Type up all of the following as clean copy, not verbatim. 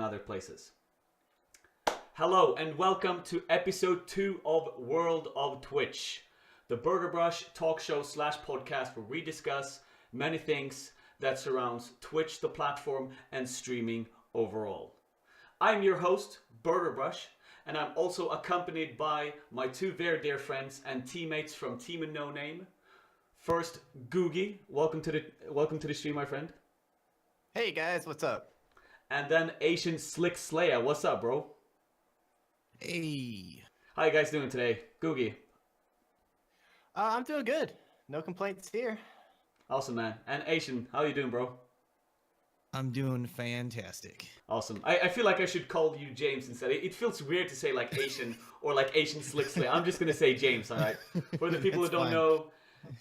other places. Hello and welcome to episode 2 of World of Twitch, the Bergerbrush talk show slash podcast where we discuss many things that surrounds Twitch, the platform, and streaming overall. I'm your host, Bergerbrush, and I'm also accompanied by my two very dear friends and teammates from TeamWithNoName. First, Googie, welcome to the stream, my friend. Hey guys, what's up? And then AznSlickSlaya, what's up, bro? Hey. How you guys doing today? Googie. I'm doing good. No complaints here. Awesome, man. And Asian, how you doing, bro? I'm doing fantastic. Awesome. I feel like I should call you James instead. It feels weird to say like Asian or like AznSlickSlaya. I'm just going to say James, all right? For the people who don't know,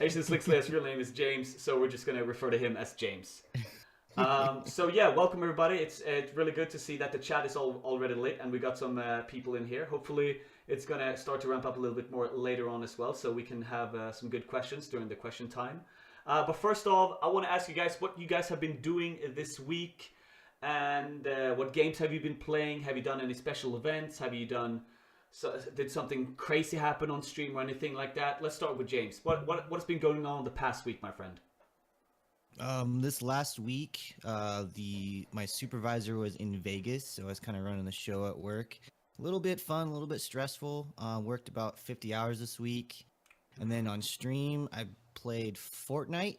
AznSlickSlaya's real name is James, so we're just going to refer to him as James. So yeah, welcome everybody. It's really good to see that the chat is already lit and we got some people in here. Hopefully it's going to start to ramp up a little bit more later on as well, so we can have some good questions during the question time. But first off, I want to ask you guys what you guys have been doing this week, and what games have you been playing? Have you done any special events? Have you did something crazy happen on stream or anything like that? Let's start with James. What's been going on the past week, my friend? This last week, my supervisor was in Vegas, so I was kind of running the show at work. A little bit fun, a little bit stressful. Worked about 50 hours this week, and then on stream, I played Fortnite.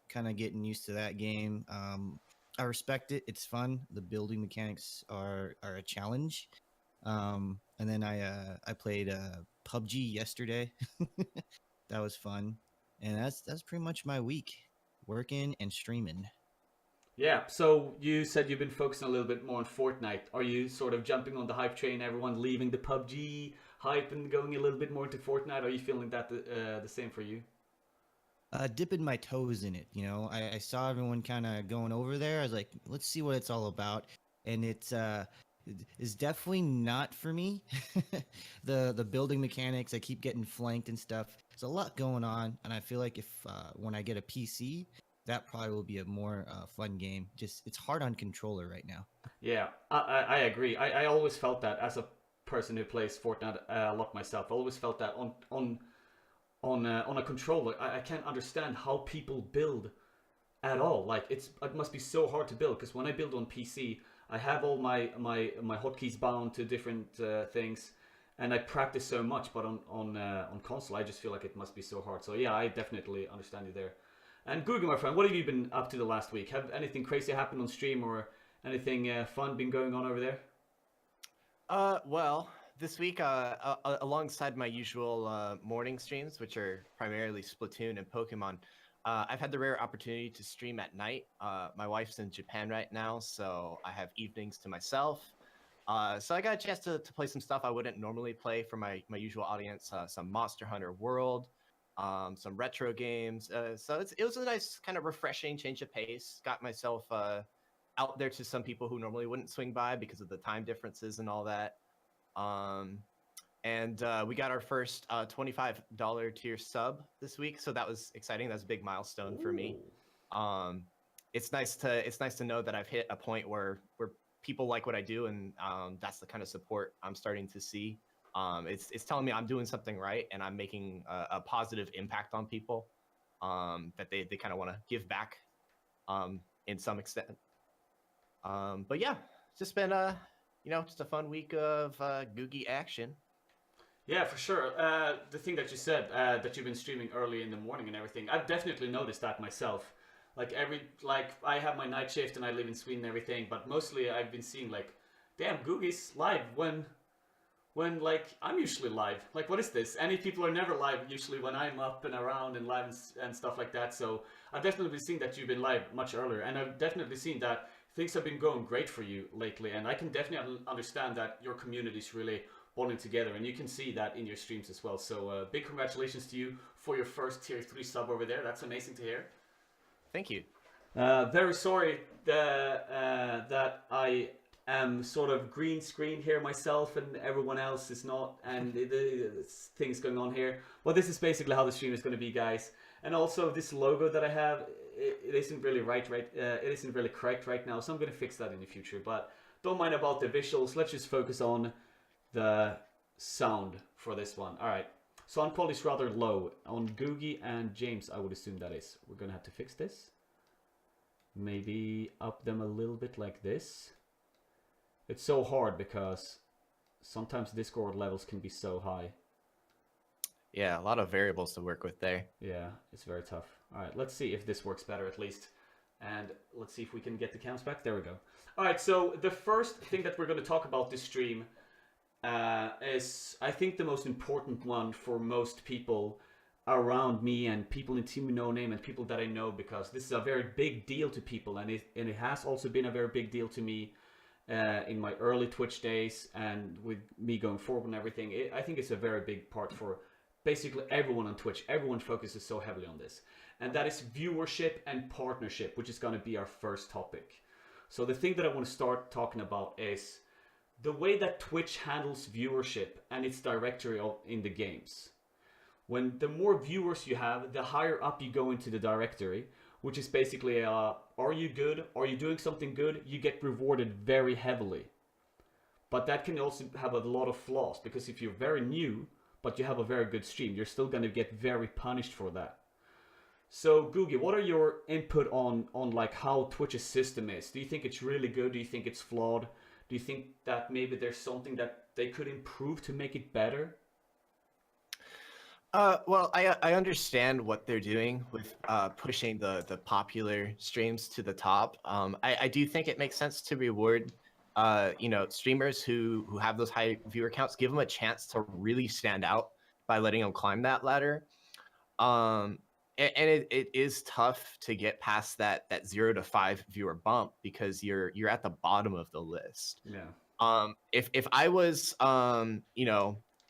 Kind of getting used to that game. I respect it. It's fun. The building mechanics are a challenge. And then I played PUBG yesterday. That was fun, and that's pretty much my week. Working and streaming. Yeah, so you said you've been focusing a little bit more on Fortnite. Are you sort of jumping on the hype train, everyone leaving the PUBG hype and going a little bit more into Fortnite? Are you feeling that the same for you? Dipping my toes in it, you know. I saw everyone kind of going over there. I was like, let's see what it's all about. And it's definitely not for me. The building mechanics, I keep getting flanked and stuff. There's a lot going on, and I feel like if when I get a PC, that probably will be a more fun game. Just it's hard on controller right now. Yeah, I agree. I always felt that as a person who plays Fortnite a lot myself. I always felt that on a controller, I can't understand how people build at all. Like it must be so hard to build, because when I build on PC, I have all my hotkeys bound to different things, and I practice so much. But on console, I just feel like it must be so hard. So yeah, I definitely understand you there. And Google, my friend, what have you been up to the last week? Have anything crazy happened on stream or anything fun been going on over there? Well, this week, alongside my usual morning streams, which are primarily Splatoon and Pokemon, I've had the rare opportunity to stream at night. My wife's in Japan right now, so I have evenings to myself. So I got a chance to play some stuff I wouldn't normally play for my usual audience, some Monster Hunter World, some retro games. So it was a nice kind of refreshing change of pace. Got myself out there to some people who normally wouldn't swing by because of the time differences and all that. And we got our first $25 tier sub this week, so that was exciting. That's a big milestone for me. It's nice to know that I've hit a point where people like what I do, and that's the kind of support I'm starting to see. It's telling me I'm doing something right, and I'm making a positive impact on people that they kind of want to give back in some extent. But yeah, it's just been just a fun week of Googie action. Yeah, for sure. The thing that you said, that you've been streaming early in the morning and everything, I've definitely noticed that myself. Like I have my night shift and I live in Sweden and everything, but mostly I've been seeing like, damn, Googie's live when like I'm usually live. Like, what is this? Any people are never live usually when I'm up and around and live and stuff like that. So I've definitely seen that you've been live much earlier, and I've definitely seen that things have been going great for you lately, and I can definitely understand that your community is really bonding together, and you can see that in your streams as well. So big congratulations to you for your first tier 3 sub over there. That's amazing to hear. Thank you. Very sorry that I am sort of green screen here myself and everyone else is not, and things going on here. Well, this is basically how the stream is going to be, guys. And also this logo that I have, it isn't really it isn't really correct right now, so I'm going to fix that in the future. But don't mind about the visuals. Let's just focus on the sound for this one. All right. Sound quality is rather low on Googie and James. I would assume that is. We're gonna have to fix this. Maybe up them a little bit like this. It's so hard because sometimes Discord levels can be so high. Yeah, a lot of variables to work with there. Yeah, it's very tough. All right, let's see if this works better at least. And let's see if we can get the cams back. There we go. All right, so the first thing that we're going to talk about this stream is, I think, the most important one for most people around me and people in TeamWithNoName and people that I know, because this is a very big deal to people, and it has also been a very big deal to me in my early Twitch days and with me going forward and everything. I think it's a very big part for basically everyone on Twitch. Everyone focuses so heavily on this, and that is viewership and partnership, which is going to be our first topic. So the thing that I want to start talking about is the way that Twitch handles viewership and its directory in the games. When the more viewers you have, the higher up you go into the directory, which is basically, are you good? Are you doing something good? You get rewarded very heavily. But that can also have a lot of flaws, because if you're very new, but you have a very good stream, you're still going to get very punished for that. So Googie, what are your input on like how Twitch's system is? Do you think it's really good? Do you think it's flawed? Do you think that maybe there's something that they could improve to make it better? Well, I understand what they're doing with pushing the popular streams to the top. I do think it makes sense to reward streamers who have those high viewer counts, give them a chance to really stand out by letting them climb that ladder. And it is tough to get past that 0 to 5 viewer bump, because you're at the bottom of the list. Yeah. If I was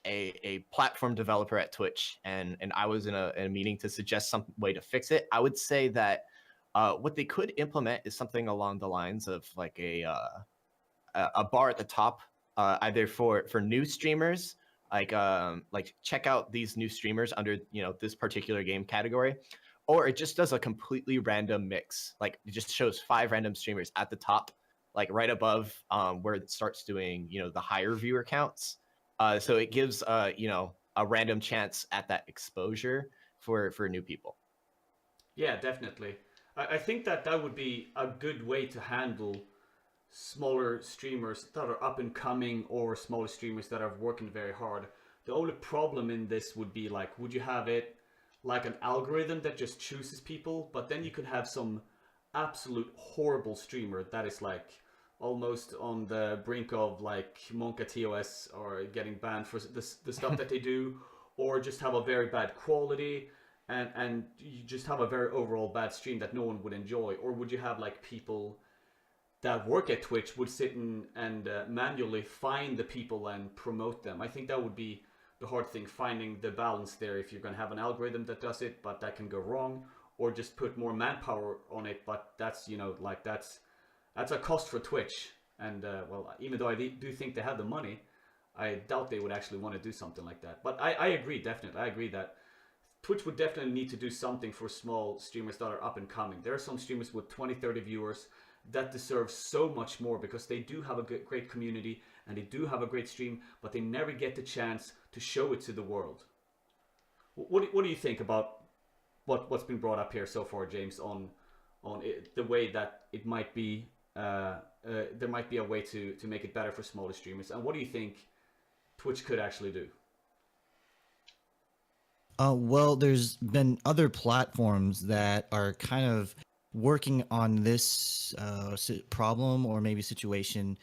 a platform developer at Twitch and I was in a meeting to suggest some way to fix it, I would say that what they could implement is something along the lines of like a bar at the top, either for new streamers, like check out these new streamers under this particular game category, or it just does a completely random mix. Like it just shows 5 random streamers at the top, like right above where it starts doing the higher viewer counts. So it gives a random chance at that exposure for new people. Yeah, definitely. I think that would be a good way to handle smaller streamers that are up and coming, or smaller streamers that are working very hard. The only problem in this would be, like, would you have it like an algorithm that just chooses people, but then you could have some absolute horrible streamer that is like almost on the brink of like Monka TOS or getting banned for the stuff that they do, or just have a very bad quality and you just have a very overall bad stream that no one would enjoy? Or would you have like people that work at Twitch would sit and manually find the people and promote them? I think that would be the hard thing, finding the balance there. If you're going to have an algorithm that does it, but that can go wrong, or just put more manpower on it, but that's like that's a cost for Twitch. And well, even though I do think they have the money, I doubt they would actually want to do something like that. But I agree, definitely. I agree that Twitch would definitely need to do something for small streamers that are up and coming. There are some streamers with 20, 30 viewers that deserve so much more, because they do have a great community and they do have a great stream, but they never get the chance to show it to the world. What do you think about what's been brought up here so far, James, on it, the way that it might be there might be a way to make it better for smaller streamers, and what do you think Twitch could actually do? Well, there's been other platforms that are kind of working on this problem, or maybe situation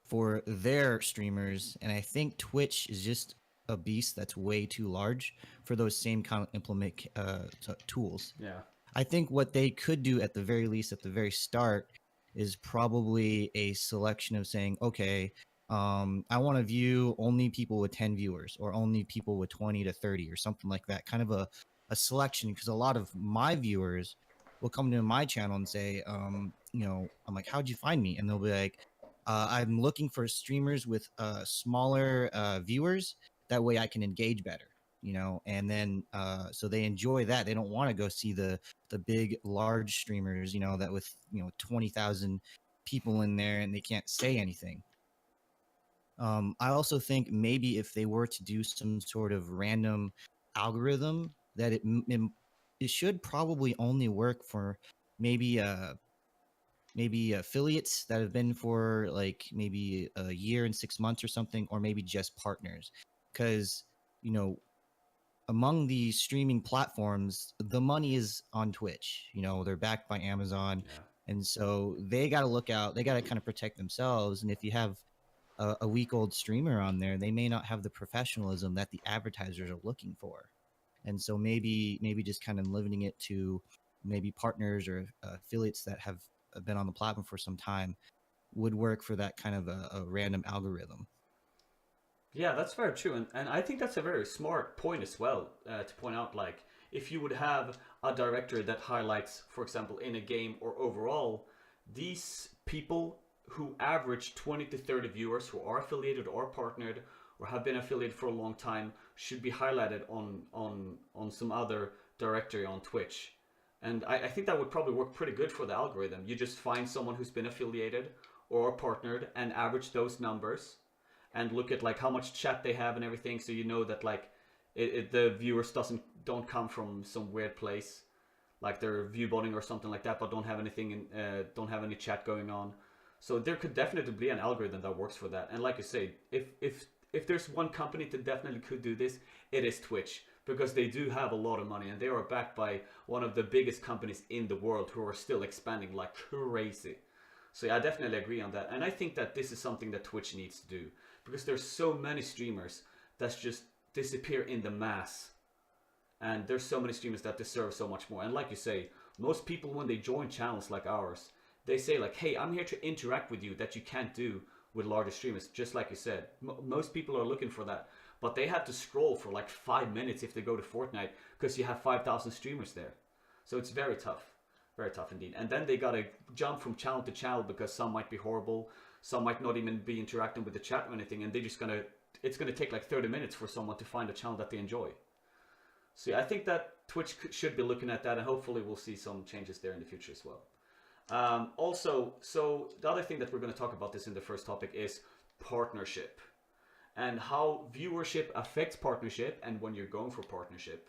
for their streamers, and I think Twitch is just a beast that's way too large for those same kind of implement tools. Yeah. I think what they could do at the very least, at the very start, is probably a selection of saying, okay, I want to view only people with 10 viewers, or only people with 20 to 30, or something like that. Kind of a selection, because a lot of my viewers will come to my channel and say, I'm like, how'd you find me? And they'll be like, I'm looking for streamers with smaller viewers. That way I can engage better, and then so they enjoy that. They don't want to go see the big, large streamers, that with 20,000 people in there and they can't say anything. I also think maybe if they were to do some sort of random algorithm, that it should probably only work for maybe maybe affiliates that have been for like maybe a year and 6 months or something, or maybe just partners, because you know, among the streaming platforms, the money is on Twitch. You know, they're backed by Amazon, Yeah. and so they got to look out. They got to kind of protect themselves. And if you have a week-old streamer on there, they may not have the professionalism that the advertisers are looking for. And so maybe just kind of limiting it to maybe partners or affiliates that have been on the platform for some time would work for that kind of a random algorithm. Yeah, that's very true, and I think that's a very smart point as well, to point out, like, if you would have a director that highlights, for example, in a game or overall, these people who average 20 to 30 viewers who are affiliated or partnered or have been affiliated for a long time should be highlighted on some other directory on Twitch. And I think that would probably work pretty good for the algorithm. You just find someone who's been affiliated or partnered and average those numbers and look at like how much chat they have and everything, so you know that like the viewers don't come from some weird place, like they're viewbotting or something like that, but don't have anything don't have any chat going on. So there could definitely be an algorithm that works for that. And like you say, if there's one company that definitely could do this, it is Twitch, because they do have a lot of money and they are backed by one of the biggest companies in the world who are still expanding like crazy. So yeah, I definitely agree on that. And I think that this is something that Twitch needs to do, because there's so many streamers that just disappear in the mass. And there's so many streamers that deserve so much more. And like you say, most people when they join channels like ours, they say like, hey, I'm here to interact with you, that you can't do with larger streamers, just like you said. Most people are looking for that. But they have to scroll for like 5 minutes if they go to Fortnite, because you have 5,000 streamers there. So it's very tough. Very tough indeed. And then they gotta jump from channel to channel, because some might be horrible, some might not even be interacting with the chat or anything, and it's gonna take like 30 minutes for someone to find a channel that they enjoy. So yeah, I think that Twitch should be looking at that, and hopefully we'll see some changes there in the future as well. Also, so the other thing that we're going to talk about this in the first topic is partnership, and how viewership affects partnership and when you're going for partnership.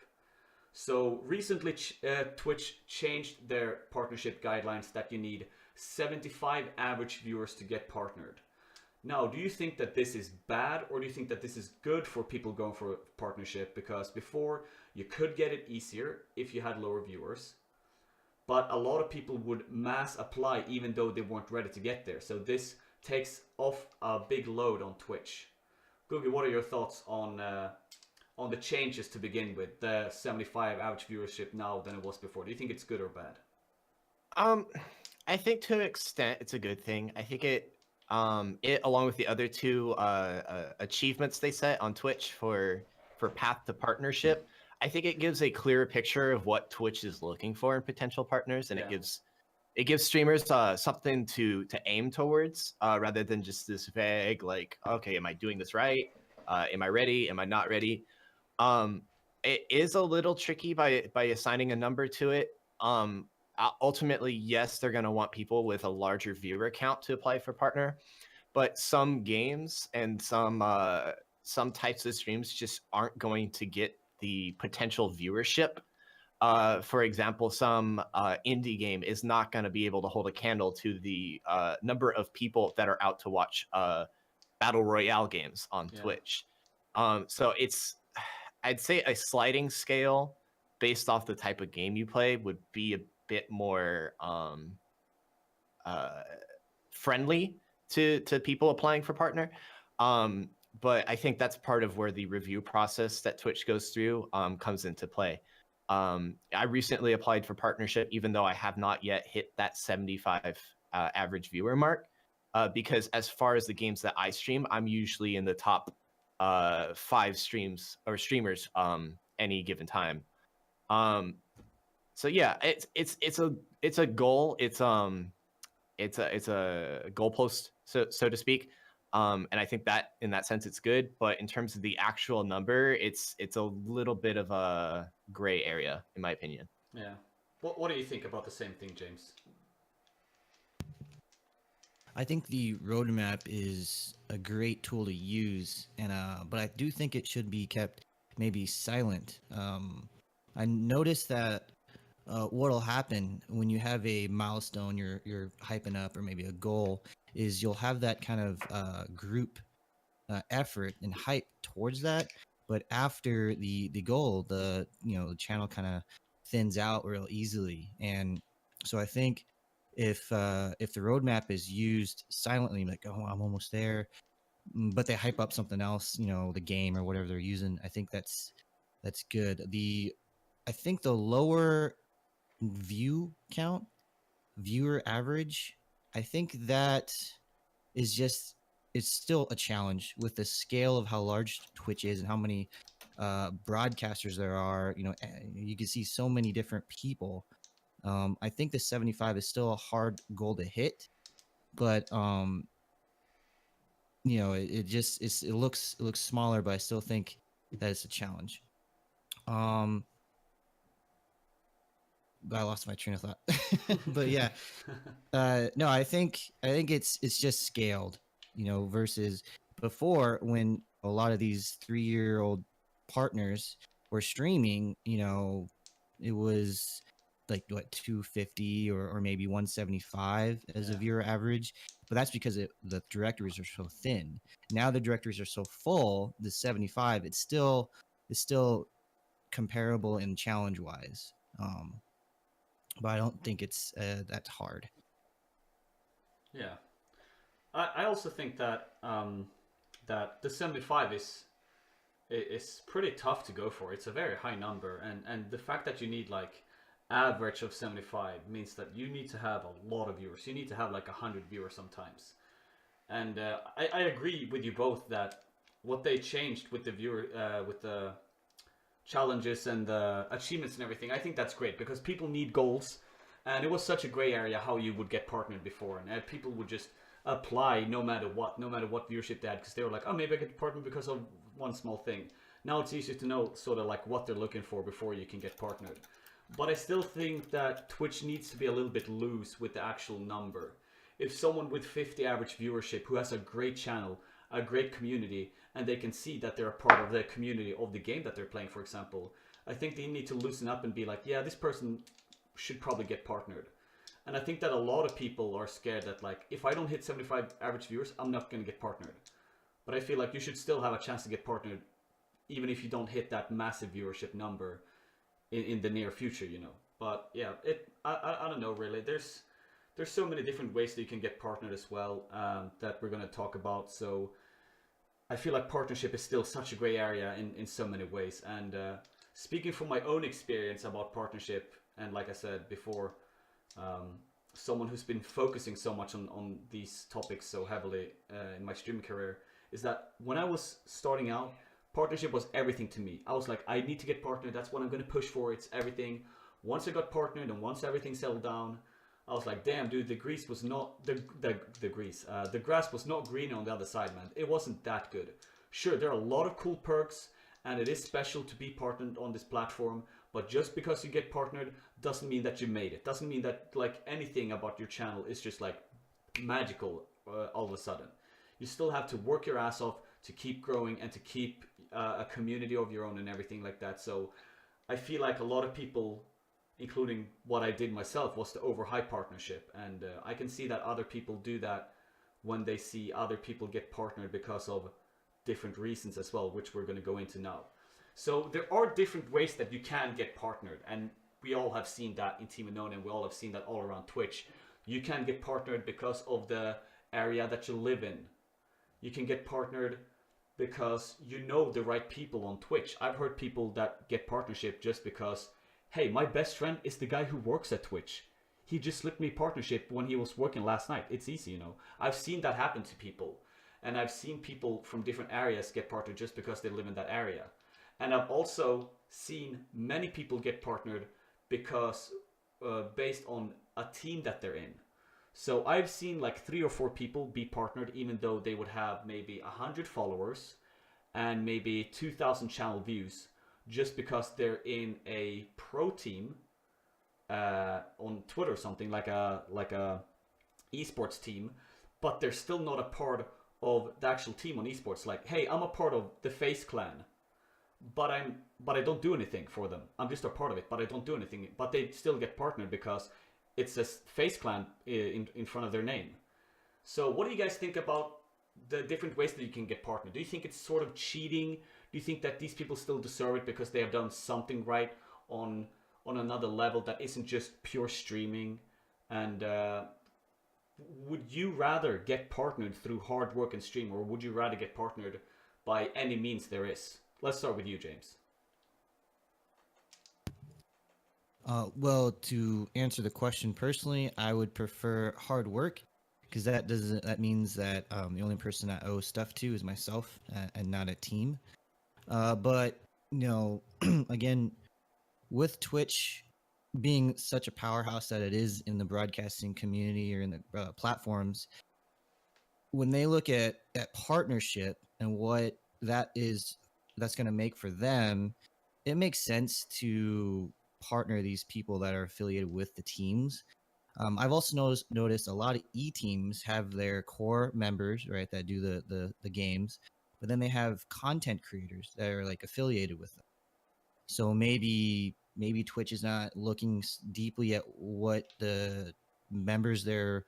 So recently Twitch changed their partnership guidelines that you need 75 average viewers to get partnered. Now, do you think that this is bad, or do you think that this is good for people going for a partnership? Because before, you could get it easier if you had lower viewers, but a lot of people would mass apply even though they weren't ready to get there. So this takes off a big load on Twitch. Googie, what are your thoughts on the changes to begin with, the 75 average viewership now than it was before? Do you think it's good or bad? I think to an extent it's a good thing. I think it along with the other two achievements they set on Twitch for path to partnership, I think it gives a clearer picture of what Twitch is looking for in potential partners, and Yeah. it gives streamers something to aim towards, rather than just this vague like, okay, am I doing this right? Am I ready? Am I not ready? It is a little tricky by assigning a number to it. Ultimately, yes, they're going to want people with a larger viewer count to apply for partner, but some games and some types of streams just aren't going to get the potential viewership. For example, some indie game is not going to be able to hold a candle to the number of people that are out to watch battle royale games on Twitch. So I'd say a sliding scale based off the type of game you play would be a bit more friendly to people applying for partner. But I think that's part of where the review process that Twitch goes through comes into play. I recently applied for partnership, even though I have not yet hit that 75 average viewer mark, because as far as the games that I stream, I'm usually in the top 5 streams or streamers any given time. So yeah, it's a goal. It's a goalpost, so to speak. And I think that in that sense it's good, but in terms of the actual number, it's a little bit of a gray area, in my opinion. Yeah. What do you think about the same thing, James? I think the roadmap is a great tool to use, and but I do think it should be kept maybe silent. I noticed that what'll happen when you have a milestone you're hyping up, or maybe a goal, is you'll have that kind of group effort and hype towards that. But after the goal, the channel kind of thins out real easily. And so I think if the roadmap is used silently, like, oh, I'm almost there, but they hype up something else, the game or whatever they're using, I think that's good. I think the lower view count, viewer average, I think that is just, it's still a challenge with the scale of how large Twitch is and how many broadcasters there are. You can see so many different people. I think the 75 is still a hard goal to hit, but it looks smaller, but I still think that it's a challenge. But I lost my train of thought. But yeah, no, I think it's just scaled, versus before, when a lot of these 3-year-old partners were streaming. It was like what, 250 or maybe 175 as a Yeah. viewer average, but that's because the directories are so thin. Now the directories are so full. The 75, it's still comparable in challenge wise. But I don't think it's that hard. Yeah. I also think that that the 75 is pretty tough to go for. It's a very high number, and the fact that you need like average of 75 means that you need to have a lot of viewers. You need to have like 100 viewers sometimes. And I agree with you both that what they changed with the with the challenges and the achievements and everything, I think that's great because people need goals, and it was such a gray area how you would get partnered before, and people would just apply no matter what viewership they had, because they were like, oh, maybe I get partnered because of one small thing. Now it's easier to know sort of like what they're looking for before you can get partnered. But I still think that Twitch needs to be a little bit loose with the actual number. If someone with 50 average viewership who has a great channel, a great community, and they can see that they're a part of the community of the game that they're playing, for example, I think they need to loosen up and be like, yeah, this person should probably get partnered. And I think that a lot of people are scared that, like, if I don't hit 75 average viewers, I'm not going to get partnered. But I feel like you should still have a chance to get partnered even if you don't hit that massive viewership number in the near future, But yeah, I don't know really. There's so many different ways that you can get partnered as well, that we're going to talk about. So I feel like partnership is still such a gray area in so many ways. And speaking from my own experience about partnership, and like I said before, someone who's been focusing so much on these topics so heavily in my streaming career, is that when I was starting out, partnership was everything to me. I was like, I need to get partnered. That's what I'm going to push for. It's everything. Once I got partnered and once everything settled down, I was like, damn, dude, the grass was not green on the other side, man. It wasn't that good. Sure, there are a lot of cool perks, and it is special to be partnered on this platform. But just because you get partnered doesn't mean that you made it. Doesn't mean that like anything about your channel is just like magical all of a sudden. You still have to work your ass off to keep growing and to keep a community of your own and everything like that. So I feel like a lot of people, including what I did myself, was to overhype partnership. And I can see that other people do that when they see other people get partnered because of different reasons as well, which we're going to go into now. So there are different ways that you can get partnered, and we all have seen that in TeamWithNoName. We all have seen that all around Twitch. You can get partnered because of the area that you live in. You can get partnered because you know the right people on Twitch. I've heard people that get partnership just because, hey, my best friend is the guy who works at Twitch. He just slipped me partnership when he was working last night. It's easy, I've seen that happen to people. And I've seen people from different areas get partnered just because they live in that area. And I've also seen many people get partnered because based on a team that they're in. So I've seen like 3 or 4 people be partnered even though they would have maybe 100 followers and maybe 2,000 channel views, just because they're in a pro team on Twitter or something, like a esports team, but they're still not a part of the actual team on esports. Like, hey, I'm a part of the FaZe clan, but I don't do anything for them. I'm just a part of it, but I don't do anything. But they still get partnered because it says FaZe clan in front of their name. So what do you guys think about the different ways that you can get partnered? Do you think it's sort of cheating? Do you think that these people still deserve it because they have done something right on another level that isn't just pure streaming? And would you rather get partnered through hard work and stream, or would you rather get partnered by any means there is? Let's start with you, James. Well, to answer the question personally, I would prefer hard work, because that means that the only person I owe stuff to is myself, and not a team. But again, with Twitch being such a powerhouse that it is in the broadcasting community or in the platforms, when they look at partnership and what that's going to make for them, it makes sense to partner these people that are affiliated with the teams. I've also noticed a lot of teams have their core members, right, that do the games, but then they have content creators that are like affiliated with them. So maybe Twitch is not looking deeply at what the members they're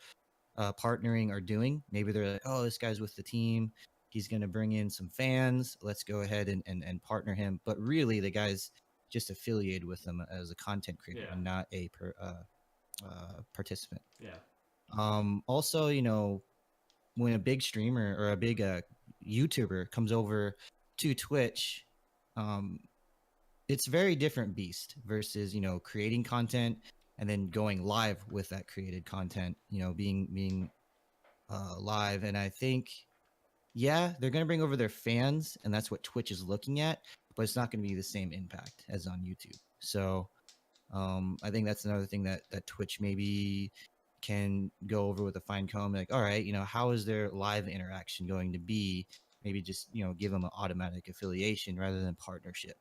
partnering are doing. Maybe they're like, oh, this guy's with the team, he's going to bring in some fans, let's go ahead and partner him. But really, the guy's just affiliated with them as a content creator, and not a participant. Also, when a big streamer or a big YouTuber comes over to Twitch, it's very different beast versus creating content and then going live with that created content, being live. And I think, yeah, they're going to bring over their fans, and that's what Twitch is looking at, but it's not going to be the same impact as on YouTube. So I think that's another thing that Twitch maybe can go over with a fine comb. Like, all right, how is their live interaction going to be? Maybe just give them an automatic affiliation rather than partnership.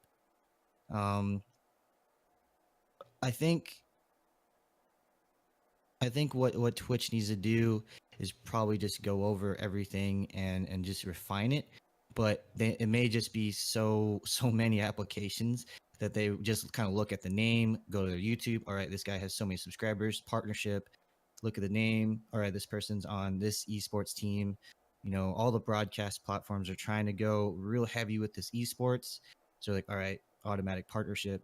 I think what Twitch needs to do is probably just go over everything and just refine it. But it may just be so many applications that they just kind of look at the name, go to their YouTube. All right, this guy has so many subscribers, partnership. Look at the name. All right, this person's on this esports team. All the broadcast platforms are trying to go real heavy with this esports. So like, all right, automatic partnership.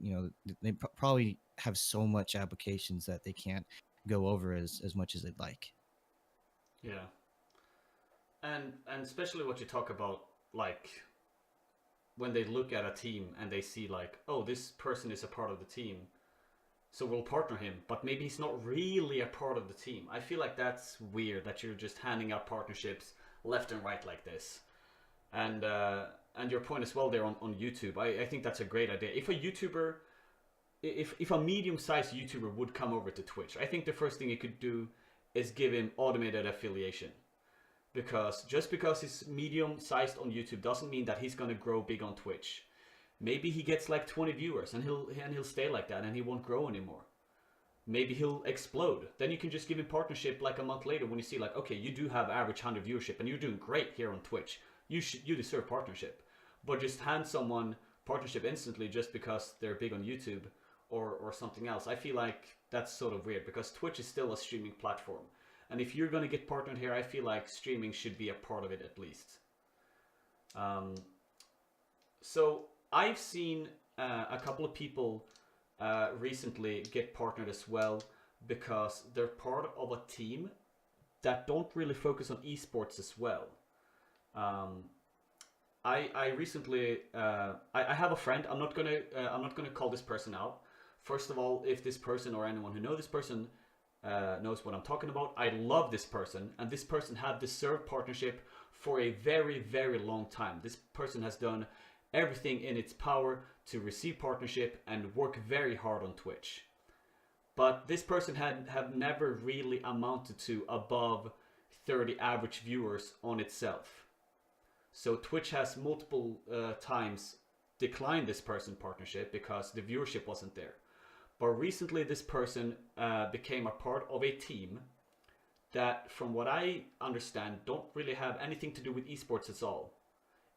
They probably have so much applications that they can't go over as much as they'd like. Yeah. And especially what you talk about, like when they look at a team and they see like, oh, this person is a part of the team, so we'll partner him, but maybe he's not really a part of the team. I feel like that's weird that you're just handing out partnerships left and right like this. And your point as well there on YouTube, I think that's a great idea. If a YouTuber, if a medium-sized YouTuber would come over to Twitch, I think the first thing you could do is give him automated affiliation. Because just because he's medium-sized on YouTube doesn't mean that he's going to grow big on Twitch. Maybe he gets like 20 viewers and he'll stay like that and he won't grow anymore. Maybe he'll explode. Then you can just give him partnership like a month later when you see like, okay, you do have average 100 viewership and you're doing great here on Twitch. You deserve partnership. But just hand someone partnership instantly just because they're big on YouTube or something else. I feel like that's sort of weird because Twitch is still a streaming platform. And if you're going to get partnered here, I feel like streaming should be a part of it at least. So I've seen a couple of people recently get partnered as well because they're part of a team that don't really focus on esports as well. I recently I have a friend. I'm not gonna call this person out. First of all, if this person or anyone who knows this person knows what I'm talking about, I love this person, and this person have deserved partnership for a very, very long time. This person has done everything in its power to receive partnership and work very hard on Twitch. But this person have never really amounted to above 30 average viewers on itself. So Twitch has multiple times declined this person partnership because the viewership wasn't there. But recently this person became a part of a team that, from what I understand, don't really have anything to do with esports at all.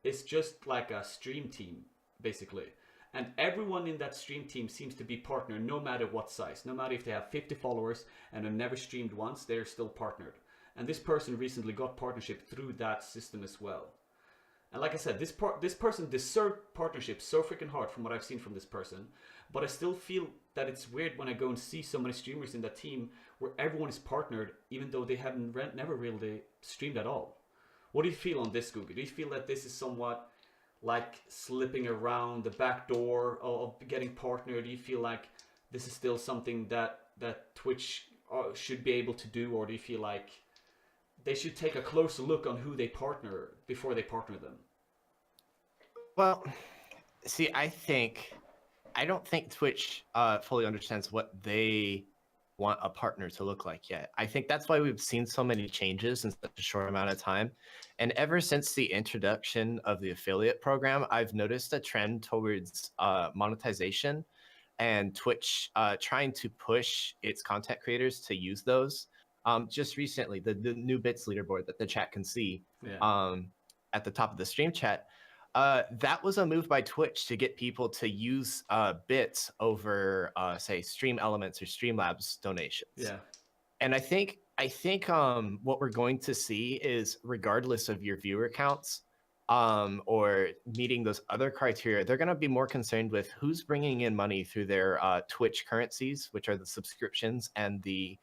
It's just like a stream team, basically. And everyone in that stream team seems to be partnered, no matter what size. No matter if they have 50 followers and have never streamed once, they're still partnered. And this person recently got partnership through that system as well. And like I said, this person deserved partnership so freaking hard from what I've seen from this person. But I still feel that it's weird when I go and see so many streamers in that team where everyone is partnered, even though they haven't never really streamed at all. What do you feel on this, Googie? Do you feel that this is somewhat like slipping around the back door of getting partnered? Do you feel like this is still something that Twitch should be able to do, or do you feel like they should take a closer look on who they partner before they partner them? Well, see, I don't think Twitch fully understands what they want a partner to look like yet. I think that's why we've seen so many changes in such a short amount of time. And ever since the introduction of the affiliate program, I've noticed a trend towards monetization and Twitch trying to push its content creators to use those. Just recently, the new bits leaderboard that the chat can see at the top of the stream chat, that was a move by Twitch to get people to use bits over, say, Stream Elements or Streamlabs donations. Yeah. And I think what we're going to see is, regardless of your viewer counts or meeting those other criteria, they're going to be more concerned with who's bringing in money through their Twitch currencies, which are the subscriptions and the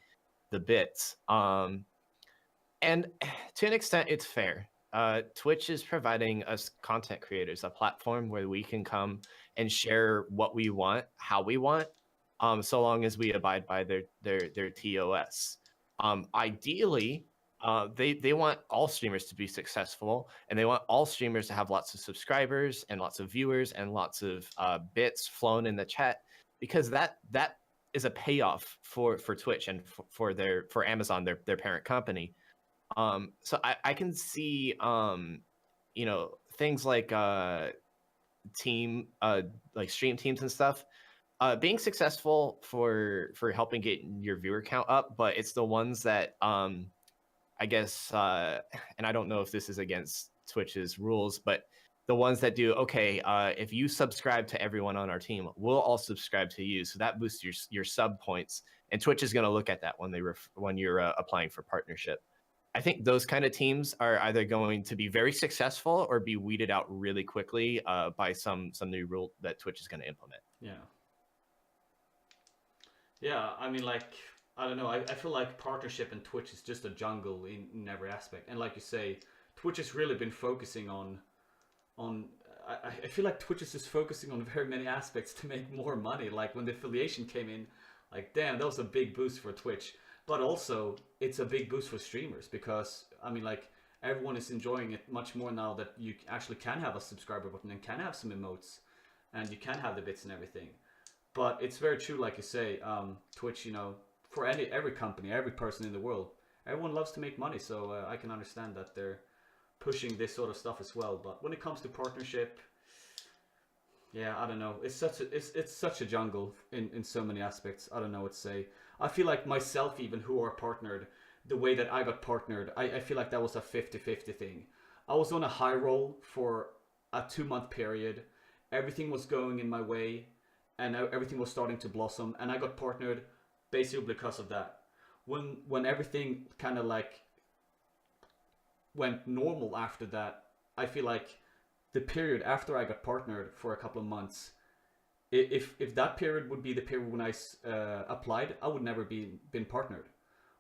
bits. And to an extent, it's fair. Twitch is providing us content creators a platform where we can come and share what we want, how we want, so long as we abide by their TOS. Ideally, they want all streamers to be successful, and they want all streamers to have lots of subscribers and lots of viewers and lots of bits flown in the chat, because that is a payoff for Twitch and for Amazon, their parent company. So I can see things like like stream teams and stuff being successful for helping get your viewer count up, but it's the ones that I guess and I don't know if this is against Twitch's rules, but the ones that do, okay, if you subscribe to everyone on our team, we'll all subscribe to you, so that boosts your sub points, and Twitch is going to look at that when you're applying for partnership. I think those kind of teams are either going to be very successful or be weeded out really quickly by some new rule that Twitch is going to implement. Yeah, I mean, like, I don't know, I feel like partnership and Twitch is just a jungle in every aspect. And like you say, Twitch has really been focusing on I feel like Twitch is just focusing on very many aspects to make more money. Like when the affiliation came in, like, damn, that was a big boost for Twitch. But also, it's a big boost for streamers, because, I mean, like, everyone is enjoying it much more now that you actually can have a subscriber button and can have some emotes, and you can have the bits and everything. But it's very true, like you say, Twitch, for every company, every person in the world, everyone loves to make money, so I can understand that they're pushing this sort of stuff as well. But when it comes to partnership, yeah, I don't know. It's such a jungle in so many aspects. I don't know what to say. I feel like myself, even who are partnered, the way that I got partnered, I feel like that was a 50-50 thing. I was on a high roll for a 2-month period. Everything was going in my way, and everything was starting to blossom, and I got partnered basically because of that. When everything kind of like went normal after that, I feel like the period after I got partnered for a couple of months, if that period would be the period when I applied, I would never been partnered.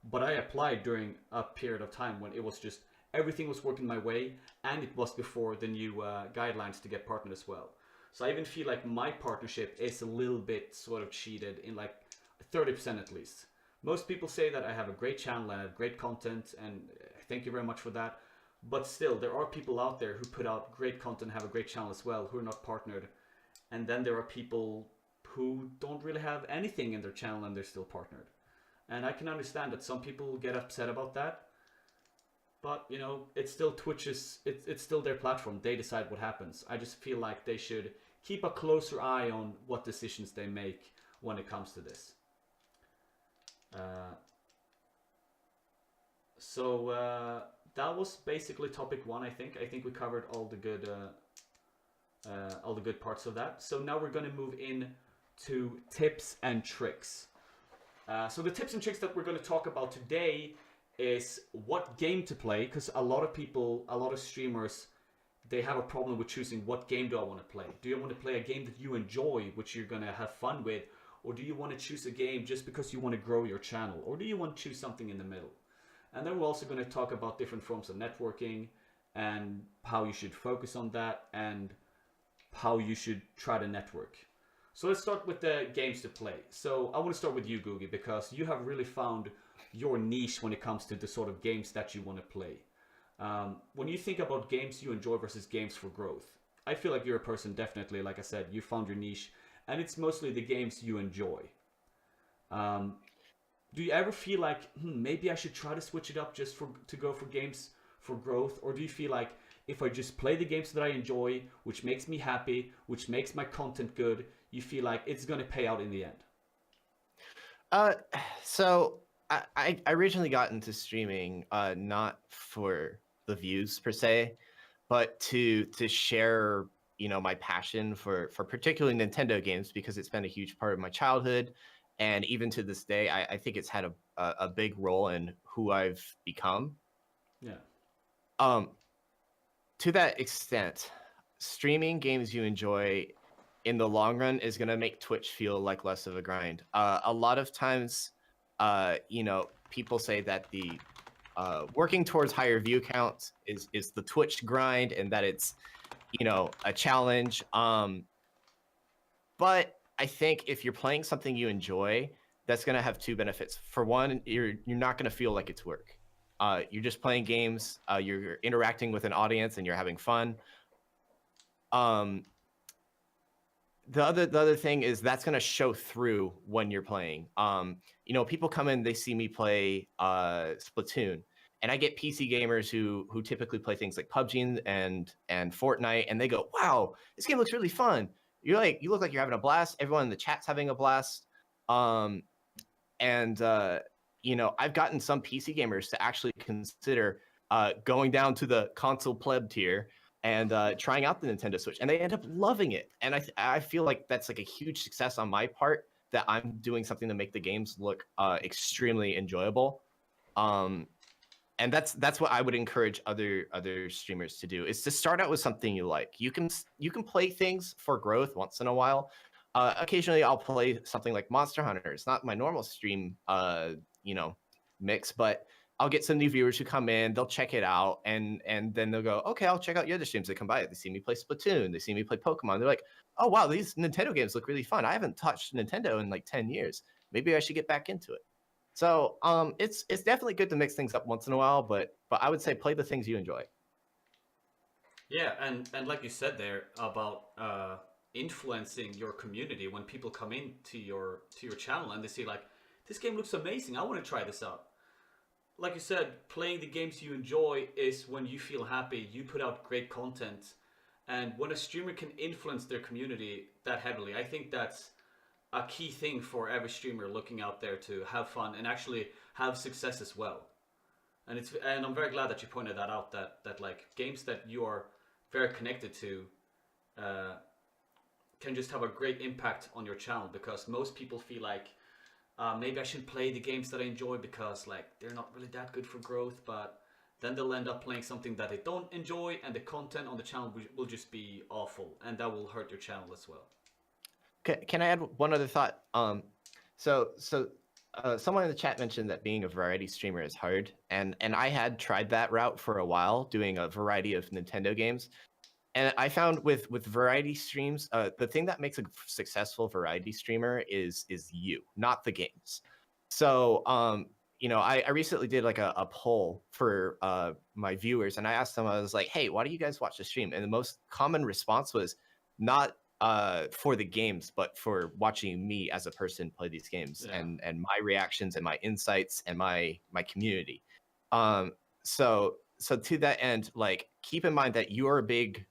But I applied during a period of time when it was just everything was working my way, and it was before the new guidelines to get partnered as well. So I even feel like my partnership is a little bit sort of cheated in like 30% at least. Most people say that I have a great channel and I have great content, and thank you very much for that. But still, there are people out there who put out great content, have a great channel as well, who are not partnered. And then there are people who don't really have anything in their channel and they're still partnered. And I can understand that some people get upset about that. But, it's still Twitch's, it's still their platform. They decide what happens. I just feel like they should keep a closer eye on what decisions they make when it comes to this. So that was basically topic one. I think. I think we covered all the good parts of that. So now we're going to move in to tips and tricks. So the tips and tricks that we're going to talk about today is what game to play, because a lot of people, a lot of streamers, they have a problem with choosing what game do I want to play. Do you want to play a game that you enjoy, which you're going to have fun with, or do you want to choose a game just because you want to grow your channel, or do you want to choose something in the middle? And then we're also going to talk about different forms of networking and how you should focus on that and how you should try to network. So let's start with the games to play. So I want to start with you, Googie, because you have really found your niche when it comes to the sort of games that you want to play. When you think about games you enjoy versus games for growth, I feel like you're a person, definitely, like I said, you found your niche, and it's mostly the games you enjoy. Do you ever feel like, maybe I should try to switch it up just to go for games for growth? Or do you feel like, if I just play the games that I enjoy, which makes me happy, which makes my content good, you feel like it's going to pay out in the end? So I originally got into streaming not for the views per se, but to share my passion for particularly Nintendo games, because it's been a huge part of my childhood, and even to this day I think it's had a big role in who I've become. Yeah. To that extent, streaming games you enjoy in the long run is going to make Twitch feel like less of a grind. A lot of times, people say that the working towards higher view counts is the Twitch grind, and that it's a challenge. But I think if you're playing something you enjoy, that's going to have two benefits. For one, you're not going to feel like it's work. You're just playing games. You're interacting with an audience and you're having fun. The other thing is that's going to show through when you're playing. People come in, they see me play Splatoon, and I get PC gamers who typically play things like PUBG and Fortnite, and they go, "Wow, this game looks really fun." You look like you're having a blast. Everyone in the chat's having a blast. I've gotten some PC gamers to actually consider going down to the console pleb tier and trying out the Nintendo Switch, and they end up loving it. And I feel like that's like a huge success on my part, that I'm doing something to make the games look extremely enjoyable. And that's what I would encourage other streamers to do, is to start out with something you like. You can play things for growth once in a while. Occasionally I'll play something like Monster Hunter. It's not my normal stream mix, but I'll get some new viewers who come in, they'll check it out, and then they'll go, okay, I'll check out your other streams. They come by, they see me play Splatoon, they see me play Pokemon. They're like, oh wow, these Nintendo games look really fun. I haven't touched Nintendo in like 10 years. Maybe I should get back into it. So it's definitely good to mix things up once in a while, but I would say play the things you enjoy. Yeah, and like you said there about influencing your community, when people come into your channel and they see like, this game looks amazing, I want to try this out. Like you said, playing the games you enjoy is when you feel happy, you put out great content, and when a streamer can influence their community that heavily, I think that's a key thing for every streamer looking out there to have fun and actually have success as well. And I'm very glad that you pointed that out, that like games that you are very connected to can just have a great impact on your channel, because most people feel like maybe I should play the games that I enjoy because like they're not really that good for growth, but then they'll end up playing something that they don't enjoy, and the content on the channel will just be awful, and that will hurt your channel as well. Can I add one other thought? So someone in the chat mentioned that being a variety streamer is hard, and I had tried that route for a while, doing a variety of Nintendo games. And I found with variety streams, the thing that makes a successful variety streamer is you, not the games. So, I recently did like a poll for my viewers, and I asked them, I was like, hey, why do you guys watch the stream? And the most common response was not for the games, but for watching me as a person play these games, yeah, and my reactions and my insights and my community. So to that end, like, keep in mind that you're a big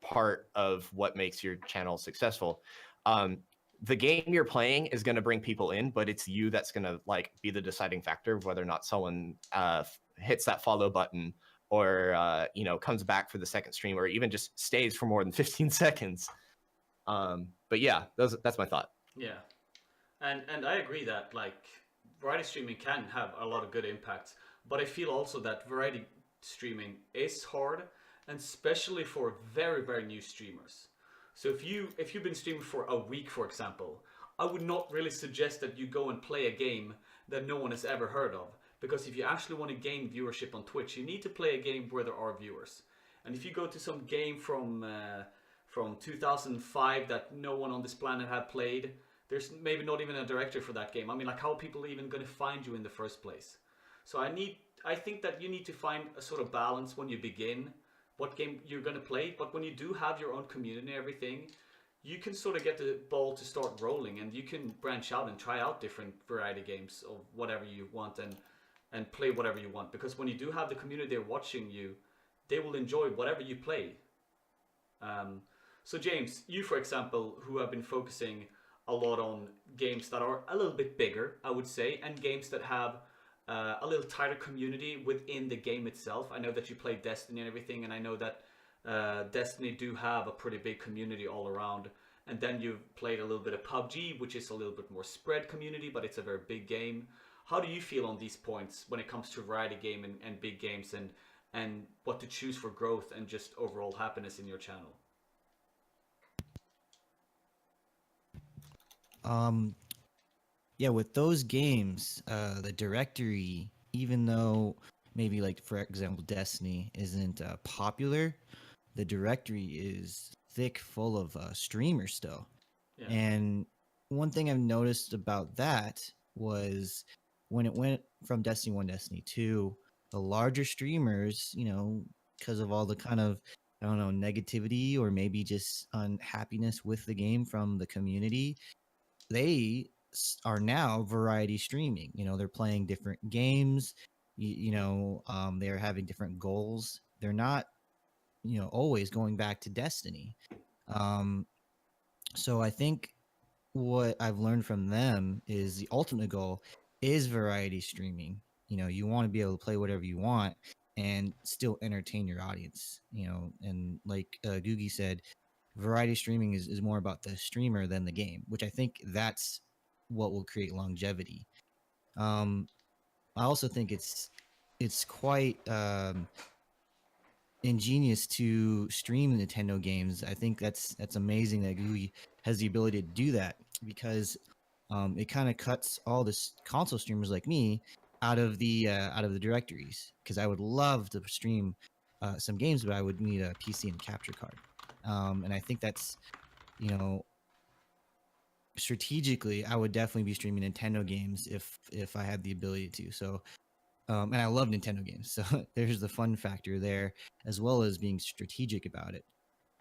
part of what makes your channel successful. the game you're playing is going to bring people in, but it's you that's going to like be the deciding factor of whether or not someone hits that follow button or you know, comes back for the second stream or even just stays for more than 15 seconds. But yeah, that's my thought. Yeah, and I agree that like variety streaming can have a lot of good impacts, but I feel also that variety streaming is hard, and especially for very new streamers. So if you've been streaming for a week, for example, I would not really suggest that you go and play a game that no one has ever heard of, because if you actually want to gain viewership on Twitch, you need to play a game where there are viewers. And if you go to some game from 2005 that no one on this planet had played, there's maybe not even a director for that game. I mean, like, how are people even going to find you in the first place? So I think that you need to find a sort of balance when you begin what game you're going to play, but when you do have your own community and everything, you can sort of get the ball to start rolling, and you can branch out and try out different variety games of whatever you want, and play whatever you want, because when you do have the community there watching you, they will enjoy whatever you play. So James, you for example, who have been focusing a lot on games that are a little bit bigger, I would say, and games that have a little tighter community within the game itself. I know that you play Destiny and everything, and I know that Destiny do have a pretty big community all around. And then you've played a little bit of PUBG, which is a little bit more spread community, but it's a very big game. How do you feel on these points when it comes to variety game and big games, and what to choose for growth and just overall happiness in your channel? Yeah, with those games, the directory, even though maybe like for example Destiny isn't popular, the directory is thick full of streamers still. Yeah. And one thing I've noticed about that was when it went from Destiny 1 Destiny 2, the larger streamers, you know, because of all the kind of, I don't know, negativity or maybe just unhappiness with the game from the community, they are now variety streaming. You know, they're playing different games. They're having different goals. They're not, you know, always going back to Destiny. Um, so I think what I've learned from them is the ultimate goal is variety streaming. You know, you want to be able to play whatever you want and still entertain your audience. You know, and like Googie said, variety streaming is more about the streamer than the game, which I think that's what will create longevity. I also think it's quite ingenious to stream Nintendo games. I think that's amazing that Googie has the ability to do that, because it kind of cuts all this console streamers like me out of the directories, because I would love to stream some games, but I would need a PC and a capture card. And I think that's, you know, strategically, I would definitely be streaming Nintendo games if I had the ability to. So, and I love Nintendo games, so there's the fun factor there, as well as being strategic about it.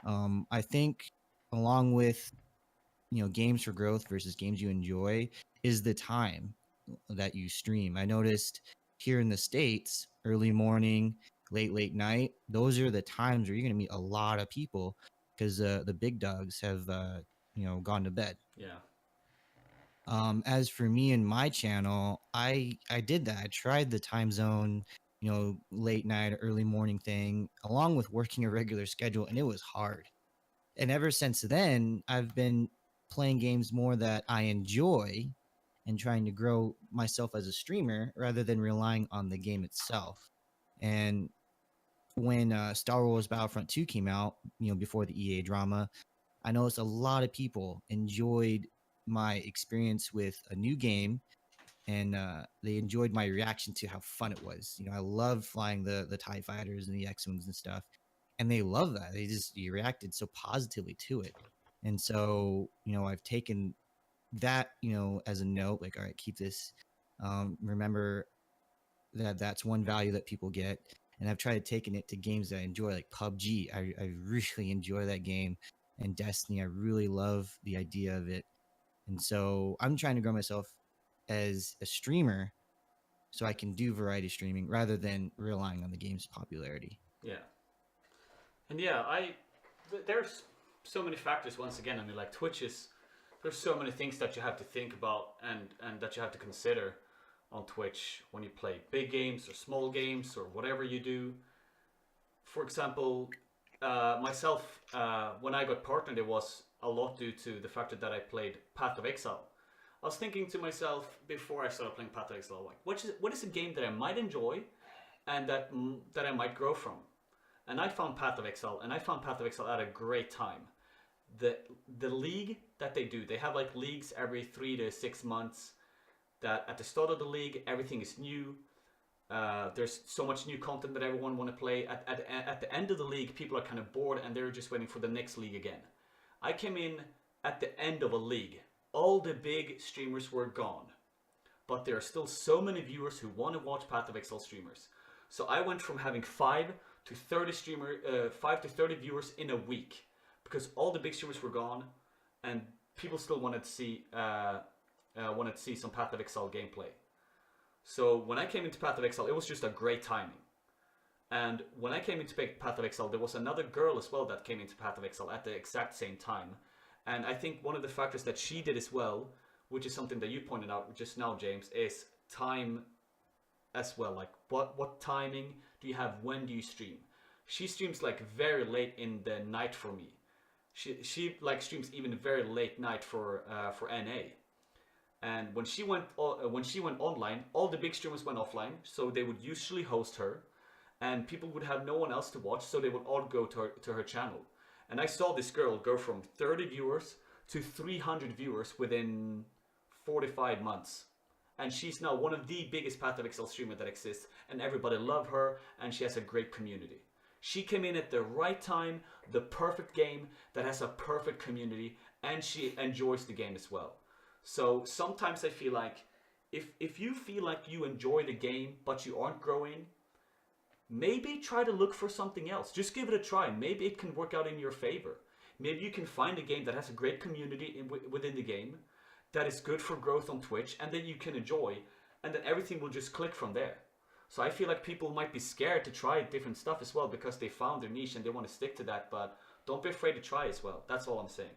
I think, along with, you know, games for growth versus games you enjoy, is the time that you stream. I noticed here in the States, early morning, late night, those are the times where you're going to meet a lot of people, because the big dogs have gone to bed. Yeah. As for me and my channel, I did that. I tried the time zone, you know, late night, early morning thing, along with working a regular schedule, and it was hard. And ever since then, I've been playing games more that I enjoy and trying to grow myself as a streamer rather than relying on the game itself. And when Star Wars Battlefront 2 came out, you know, before the EA drama, I noticed a lot of people enjoyed my experience with a new game, and they enjoyed my reaction to how fun it was. You know, I love flying the TIE fighters and the X-Wings and stuff, and they love that. They reacted so positively to it. And so, you know, I've taken that, you know, as a note, like, all right, keep this. Remember that that's one value that people get. And I've tried taking it to games that I enjoy, like PUBG. I really enjoy that game. And Destiny, I really love the idea of it. And so I'm trying to grow myself as a streamer so I can do variety streaming rather than relying on the game's popularity. Yeah. And yeah, there's so many factors. Once again, I mean, like, there's so many things that you have to think about and that you have to consider on Twitch when you play big games or small games or whatever you do. For example, myself, when I got partnered, it was a lot due to the fact that I played Path of Exile. I was thinking to myself before I started playing Path of Exile, like, what is a game that I might enjoy and that I might grow from? And I found Path of Exile, and I found Path of Exile at a great time. The league that they do, they have like leagues every 3 to 6 months. That at the start of the league, everything is new. There's so much new content that everyone want to play. At the end of the league, people are kind of bored and they're just waiting for the next league again. I came in at the end of a league. All the big streamers were gone. But there are still so many viewers who want to watch Path of Exile streamers. So I went from having 5 to 30 viewers in a week. Because all the big streamers were gone and people still wanted to see some Path of Exile gameplay. So when I came into Path of Exile, it was just a great timing. And when I came into Path of Exile, there was another girl as well that came into Path of Exile at the exact same time. And I think one of the factors that she did as well, which is something that you pointed out just now, James, is time as well. Like what timing do you have? When do you stream? She streams like very late in the night for me. She like streams even very late night for NA. And when she went online, all the big streamers went offline, so they would usually host her, and people would have no one else to watch, so they would all go to her channel. And I saw this girl go from 30 viewers to 300 viewers within 45 months. And she's now one of the biggest Path of Exile streamer that exists, and everybody love her, and she has a great community. She came in at the right time, the perfect game that has a perfect community, and she enjoys the game as well. So sometimes I feel like if you feel like you enjoy the game but you aren't growing, maybe try to look for something else. Just give it a try. Maybe it can work out in your favor. Maybe you can find a game that has a great community within the game, that is good for growth on Twitch, and that you can enjoy, and then everything will just click from there. So I feel like people might be scared to try different stuff as well because they found their niche and they want to stick to that, but don't be afraid to try as well. That's all I'm saying.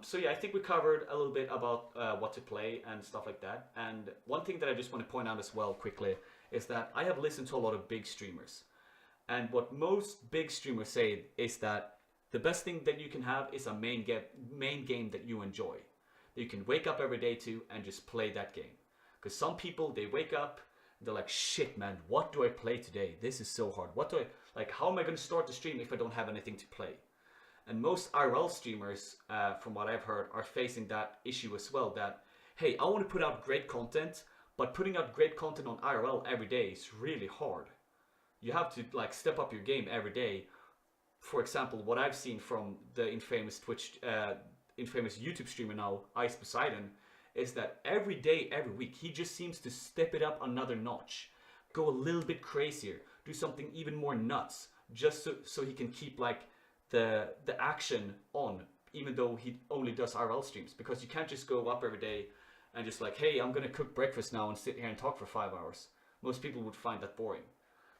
So yeah, I think we covered a little bit about what to play and stuff like that. And one thing that I just want to point out as well quickly is that I have listened to a lot of big streamers. And what most big streamers say is that the best thing that you can have is a main game that you enjoy. That you can wake up every day to and just play that game. Because some people, they wake up, they're like, shit man, what do I play today? This is so hard. How am I going to start the stream if I don't have anything to play? And most IRL streamers, from what I've heard, are facing that issue as well. That, hey, I want to put out great content, but putting out great content on IRL every day is really hard. You have to like step up your game every day. For example, what I've seen from the infamous YouTube streamer now, Ice Poseidon, is that every day, every week, he just seems to step it up another notch, go a little bit crazier, do something even more nuts, just so he can keep like the action on, even though he only does RL streams. Because you can't just go up every day and just like, hey, I'm gonna cook breakfast now and sit here and talk for 5 hours. Most people would find that boring.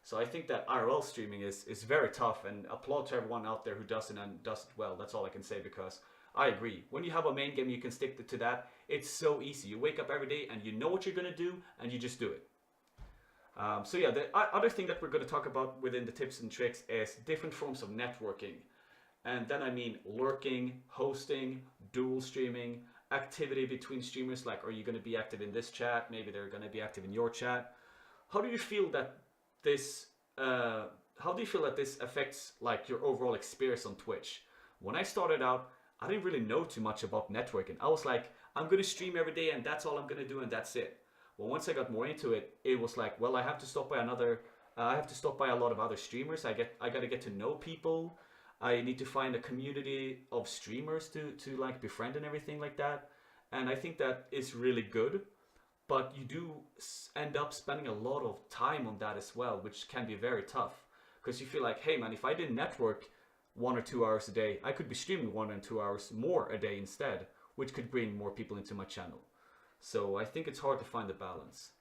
So I think that IRL streaming is very tough, and applaud to everyone out there who does it and does it well. That's all I can say, because I agree. When you have a main game, you can stick to that. It's so easy. You wake up every day and you know what you're gonna do, and you just do it. So yeah, the other thing that we're gonna talk about within the tips and tricks is different forms of networking. And then I mean lurking, hosting, dual streaming, activity between streamers. Like, are you gonna be active in this chat? Maybe they're gonna be active in your chat. How do you feel that this affects like your overall experience on Twitch? When I started out, I didn't really know too much about networking. I was like, I'm gonna stream every day and that's all I'm gonna do and that's it. Well, once I got more into it, it was like, well, I have to stop by a lot of other streamers. I gotta get to know people. I need to find a community of streamers to like befriend and everything like that. And I think that is really good. But you do end up spending a lot of time on that as well, which can be very tough. Because you feel like, hey man, if I didn't network 1 or 2 hours a day, I could be streaming 1 and 2 hours more a day instead, which could bring more people into my channel. So I think it's hard to find the balance.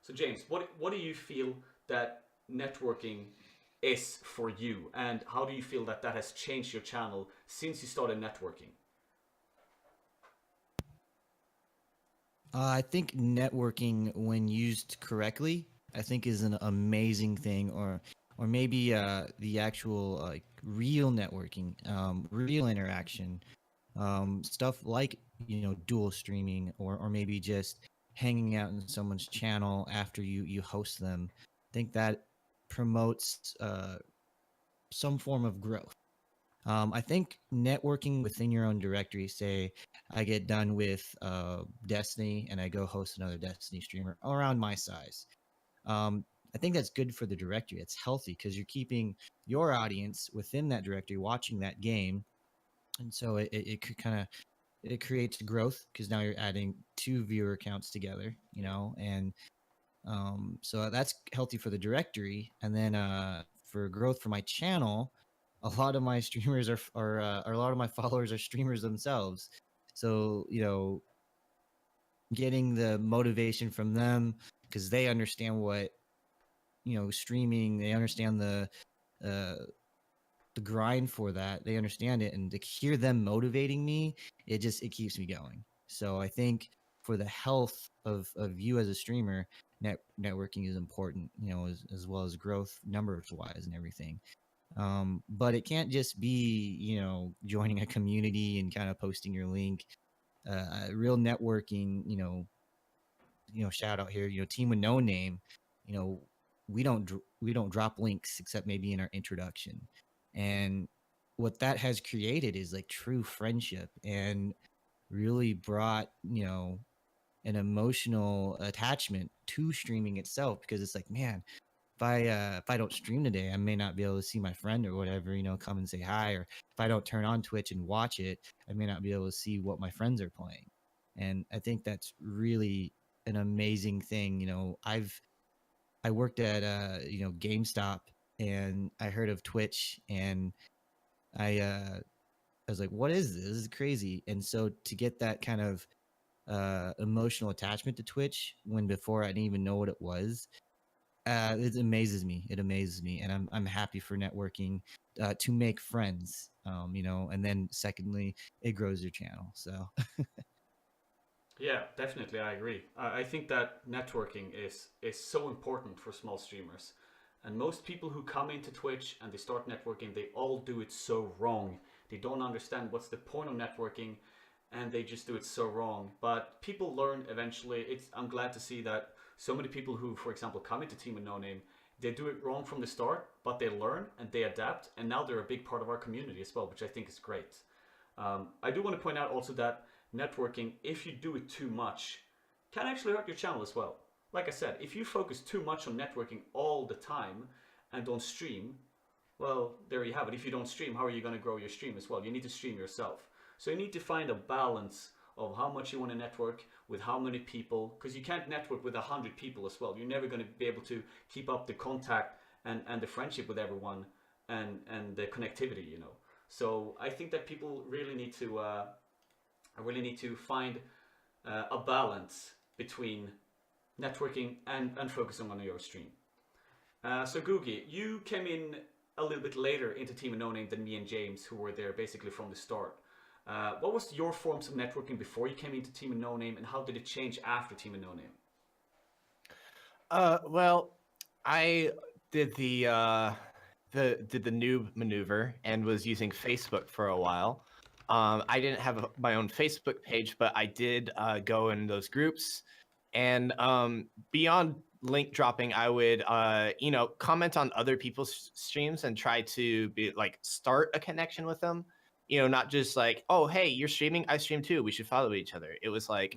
So James, what do you feel that networking is for you, and how do you feel that has changed your channel since you started networking? I think networking, when used correctly, I think is an amazing thing, or maybe the actual real networking, real interaction, stuff like dual streaming, or maybe just hanging out in someone's channel after you host them. I think that promotes some form of growth. I think networking within your own directory, say I get done with Destiny and I go host another Destiny streamer around my size. Um, I think that's good for the directory. It's healthy because you're keeping your audience within that directory watching that game. And so it could kind of it creates growth because now you're adding two viewer accounts together, and so that's healthy for the directory. And then for growth for my channel, a lot of my streamers are a lot of my followers are streamers themselves. So getting the motivation from them because they understand what streaming. They understand uh, the grind for that. They understand it, and to hear them motivating me, it keeps me going. So I think for the health of you as a streamer, networking is important, as well as growth numbers wise and everything. But it can't just be joining a community and kind of posting your link. Real networking, shout out here, Team with No Name, you know, we don't drop links except maybe in our introduction, and what that has created is like true friendship and really brought an emotional attachment to streaming itself because it's like, man, if I don't stream today, I may not be able to see my friend or whatever, come and say hi. Or if I don't turn on Twitch and watch it, I may not be able to see what my friends are playing. And I think that's really an amazing thing. I worked at GameStop, and I heard of Twitch, and I was like, what is this? This is crazy. And so to get that kind of emotional attachment to Twitch when before I didn't even know what it was, it amazes me. It amazes me, and I'm happy for networking to make friends. And then secondly, it grows your channel. So Yeah, definitely, I agree. I think that networking is so important for small streamers, and most people who come into Twitch and they start networking, they all do it so wrong. They don't understand what's the point of networking, and they just do it so wrong. But people learn eventually. I'm glad to see that so many people who, for example, come into Team with No Name, they do it wrong from the start, but they learn and they adapt, and now they're a big part of our community as well, which I think is great. I do want to point out also that networking, if you do it too much, can actually hurt your channel as well. Like I said, if you focus too much on networking all the time and don't stream, well, there you have it. If you don't stream, how are you going to grow your stream as well? You need to stream yourself. So you need to find a balance of how much you want to network with how many people, because you can't network with 100 people as well. You're never going to be able to keep up the contact and the friendship with everyone and the connectivity. So I think that people really need to find a balance between networking and focusing on your stream. So Googie, you came in a little bit later into Team with No Name than me and James, who were there basically from the start. What was your forms of networking before you came into Team with No Name, and how did it change after Team with No Name? Well, I did the noob maneuver and was using Facebook for a while. I didn't have my own Facebook page, but I did go in those groups. And beyond link dropping, I would comment on other people's streams and try to start a connection with them. Not just like, oh, hey, you're streaming, I stream too, we should follow each other. It was like,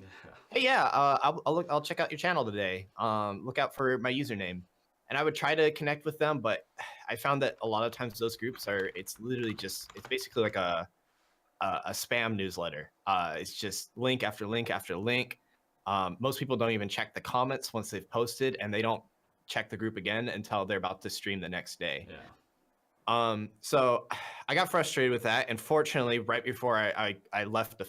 hey, yeah, I'll check out your channel today. Look out for my username. And I would try to connect with them, but I found that a lot of times those groups it's basically like a spam newsletter. It's just link after link after link. Most people don't even check the comments once they've posted, and they don't check the group again until they're about to stream the next day. Yeah. So I got frustrated with that, and fortunately, right before I left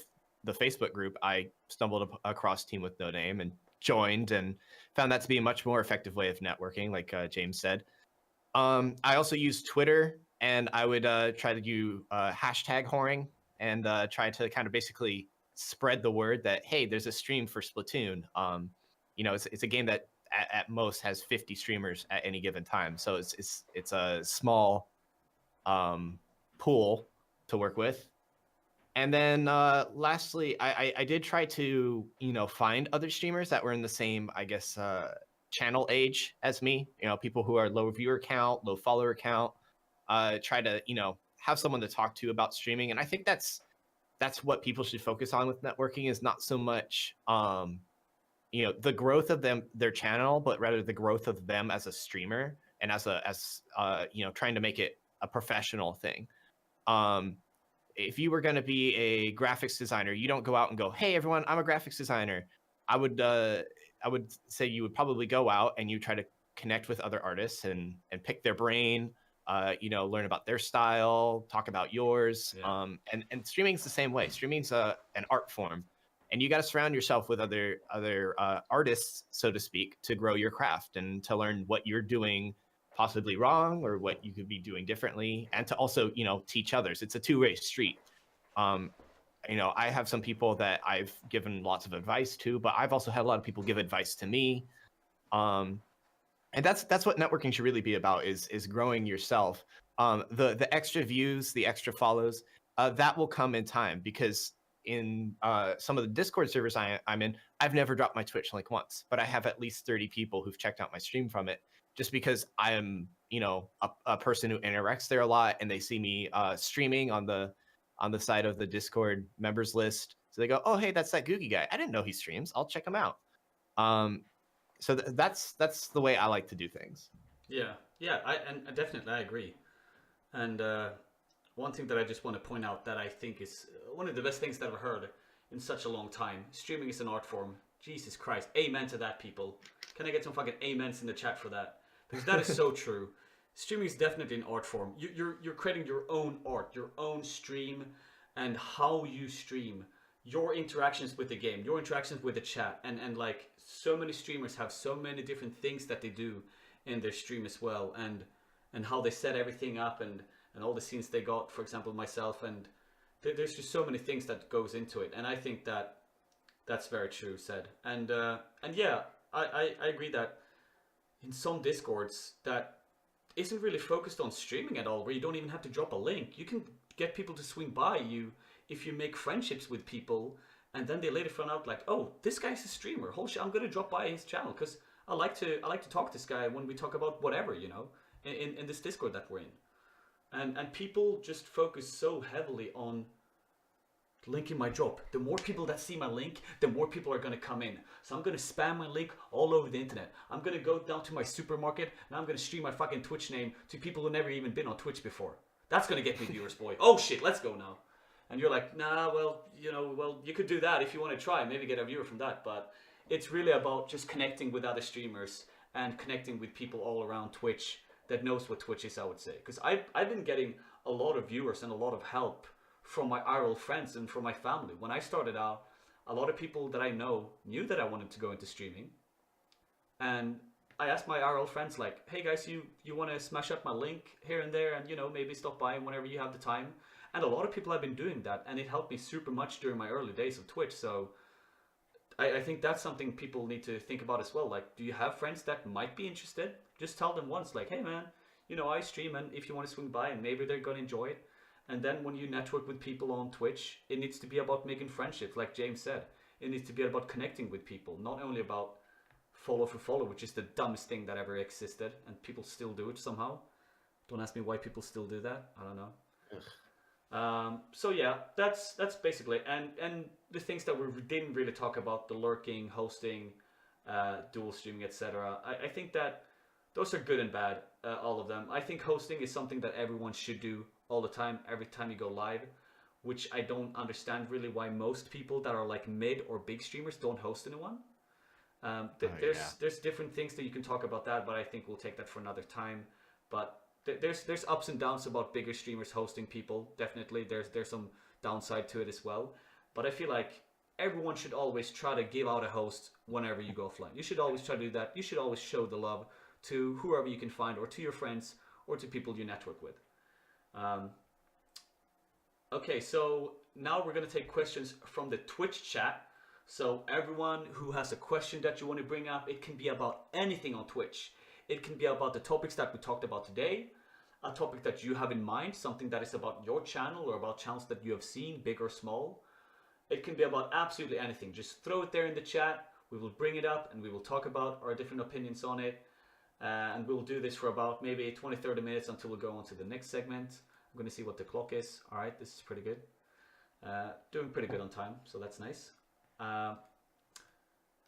the Facebook group, I stumbled across Team with No Name and joined, and found that to be a much more effective way of networking, like James said. I also used Twitter, and I would try to do hashtag whoring and try to kind of basically spread the word that, hey, there's a stream for Splatoon. You know, it's a game that at most has 50 streamers at any given time, so it's a small pool to work with. And then lastly, I did try to, you know, find other streamers that were in the same, I guess, channel age as me. You know, people who are low viewer count, low follower count. Try to, you know, have someone to talk to about streaming. And I think that's what people should focus on with networking, is not so much you know, the growth of their channel, but rather the growth of them as a streamer and as you know, trying to make it a professional thing. If you were going to be a graphics designer, you don't go out and go, hey everyone, I'm a graphics designer. I would say you would probably go out and you try to connect with other artists and pick their brain, you know, learn about their style, talk about yours. Yeah. And streaming's the same way. Streaming's an art form, and you got to surround yourself with other artists, so to speak, to grow your craft and to learn what you're doing possibly wrong or what you could be doing differently, and to also, you know, teach others. It's a two-way street. You know, I have some people that I've given lots of advice to, but I've also had a lot of people give advice to me. And that's what networking should really be about, is growing yourself. The extra views, the extra follows, that will come in time, because in some of the Discord servers I'm in, I've never dropped my Twitch link once, but I have at least 30 people who've checked out my stream from it, just because I am, you know, a person who interacts there a lot, and they see me streaming on the side of the Discord members list. So they go, oh, hey, that's that Googie guy. I didn't know he streams. I'll check him out. So that's the way I like to do things. Yeah, and definitely I agree. And one thing that I just want to point out that I think is one of the best things that I've heard in such a long time: streaming is an art form. Jesus Christ, amen to that, people. Can I get some fucking amens in the chat for that? Because that is so true. Streaming is definitely an art form. You're creating your own art, your own stream, and how you stream, your interactions with the game, your interactions with the chat, and like, so many streamers have so many different things that they do in their stream as well, and how they set everything up, and all the scenes they got, for example, myself, and there's just so many things that goes into it, and I think that that's very true said. And yeah, I agree that in some Discords that isn't really focused on streaming at all, where you don't even have to drop a link. You can get people to swing by you if you make friendships with people, and then they later find out like, oh, this guy's a streamer. Holy shit, I'm gonna drop by his channel because I like to talk to this guy when we talk about whatever, you know, in this Discord that we're in. And people just focus so heavily on linking my drop. The more people that see my link, the more people are going to come in. So I'm going to spam my link all over the internet. I'm going to go down to my supermarket and I'm going to stream my fucking Twitch name to people who never even been on Twitch before. That's going to get me viewers, boy. Oh shit, let's go now. And you're like, nah, well, you could do that if you want to try, maybe get a viewer from that. But it's really about just connecting with other streamers and connecting with people all around Twitch that knows what Twitch is, I would say. Because I've been getting a lot of viewers and a lot of help from my IRL friends and from my family. When I started out, a lot of people that I know knew that I wanted to go into streaming. And I asked my IRL friends like, hey guys, you want to smash up my link here and there, and maybe stop by whenever you have the time. And a lot of people have been doing that, and it helped me super much during my early days of Twitch. So I think that's something people need to think about as well. Like, do you have friends that might be interested? Just tell them once, like, hey man, I stream, and if you want to swing by, and maybe they're going to enjoy it. And then when you network with people on Twitch, it needs to be about making friendships, like James said. It needs to be about connecting with people, not only about follow for follow, which is the dumbest thing that ever existed, and people still do it somehow. Don't ask me why people still do that. I don't know. So yeah, that's basically it. And the things that we didn't really talk about, the lurking, hosting, dual streaming, etc. I think that those are good and bad, all of them. I think hosting is something that everyone should do all the time, every time you go live, which I don't understand really why most people that are like mid or big streamers don't host anyone. There's different things that you can talk about that, but I think we'll take that for another time. But there's ups and downs about bigger streamers hosting people. Definitely, there's some downside to it as well. But I feel like everyone should always try to give out a host whenever you go offline. You should always try to do that. You should always show the love to whoever you can find, or to your friends, or to people you network with. Okay, so now we're gonna take questions from the Twitch chat. So everyone who has a question that you want to bring up, it can be about anything on Twitch. It can be about the topics that we talked about today, a topic that you have in mind, something that is about your channel or about channels that you have seen, big or small. It can be about absolutely anything. Just throw it there in the chat. We will bring it up and we will talk about our different opinions on it. And we'll do this for about maybe 20-30 minutes until we go on to the next segment. I'm going to see what the clock is. All right, this is pretty good. Doing pretty good on time, so that's nice.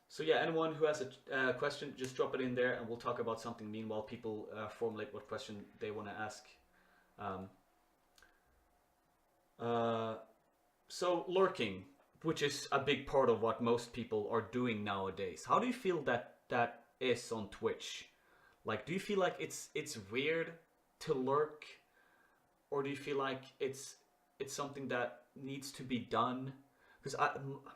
So yeah, anyone who has a question, just drop it in there and we'll talk about something. Meanwhile, people formulate what question they want to ask. So lurking, which is a big part of what most people are doing nowadays. How do you feel that is on Twitch? Like, do you feel like it's weird to lurk, or do you feel like it's something that needs to be done? Because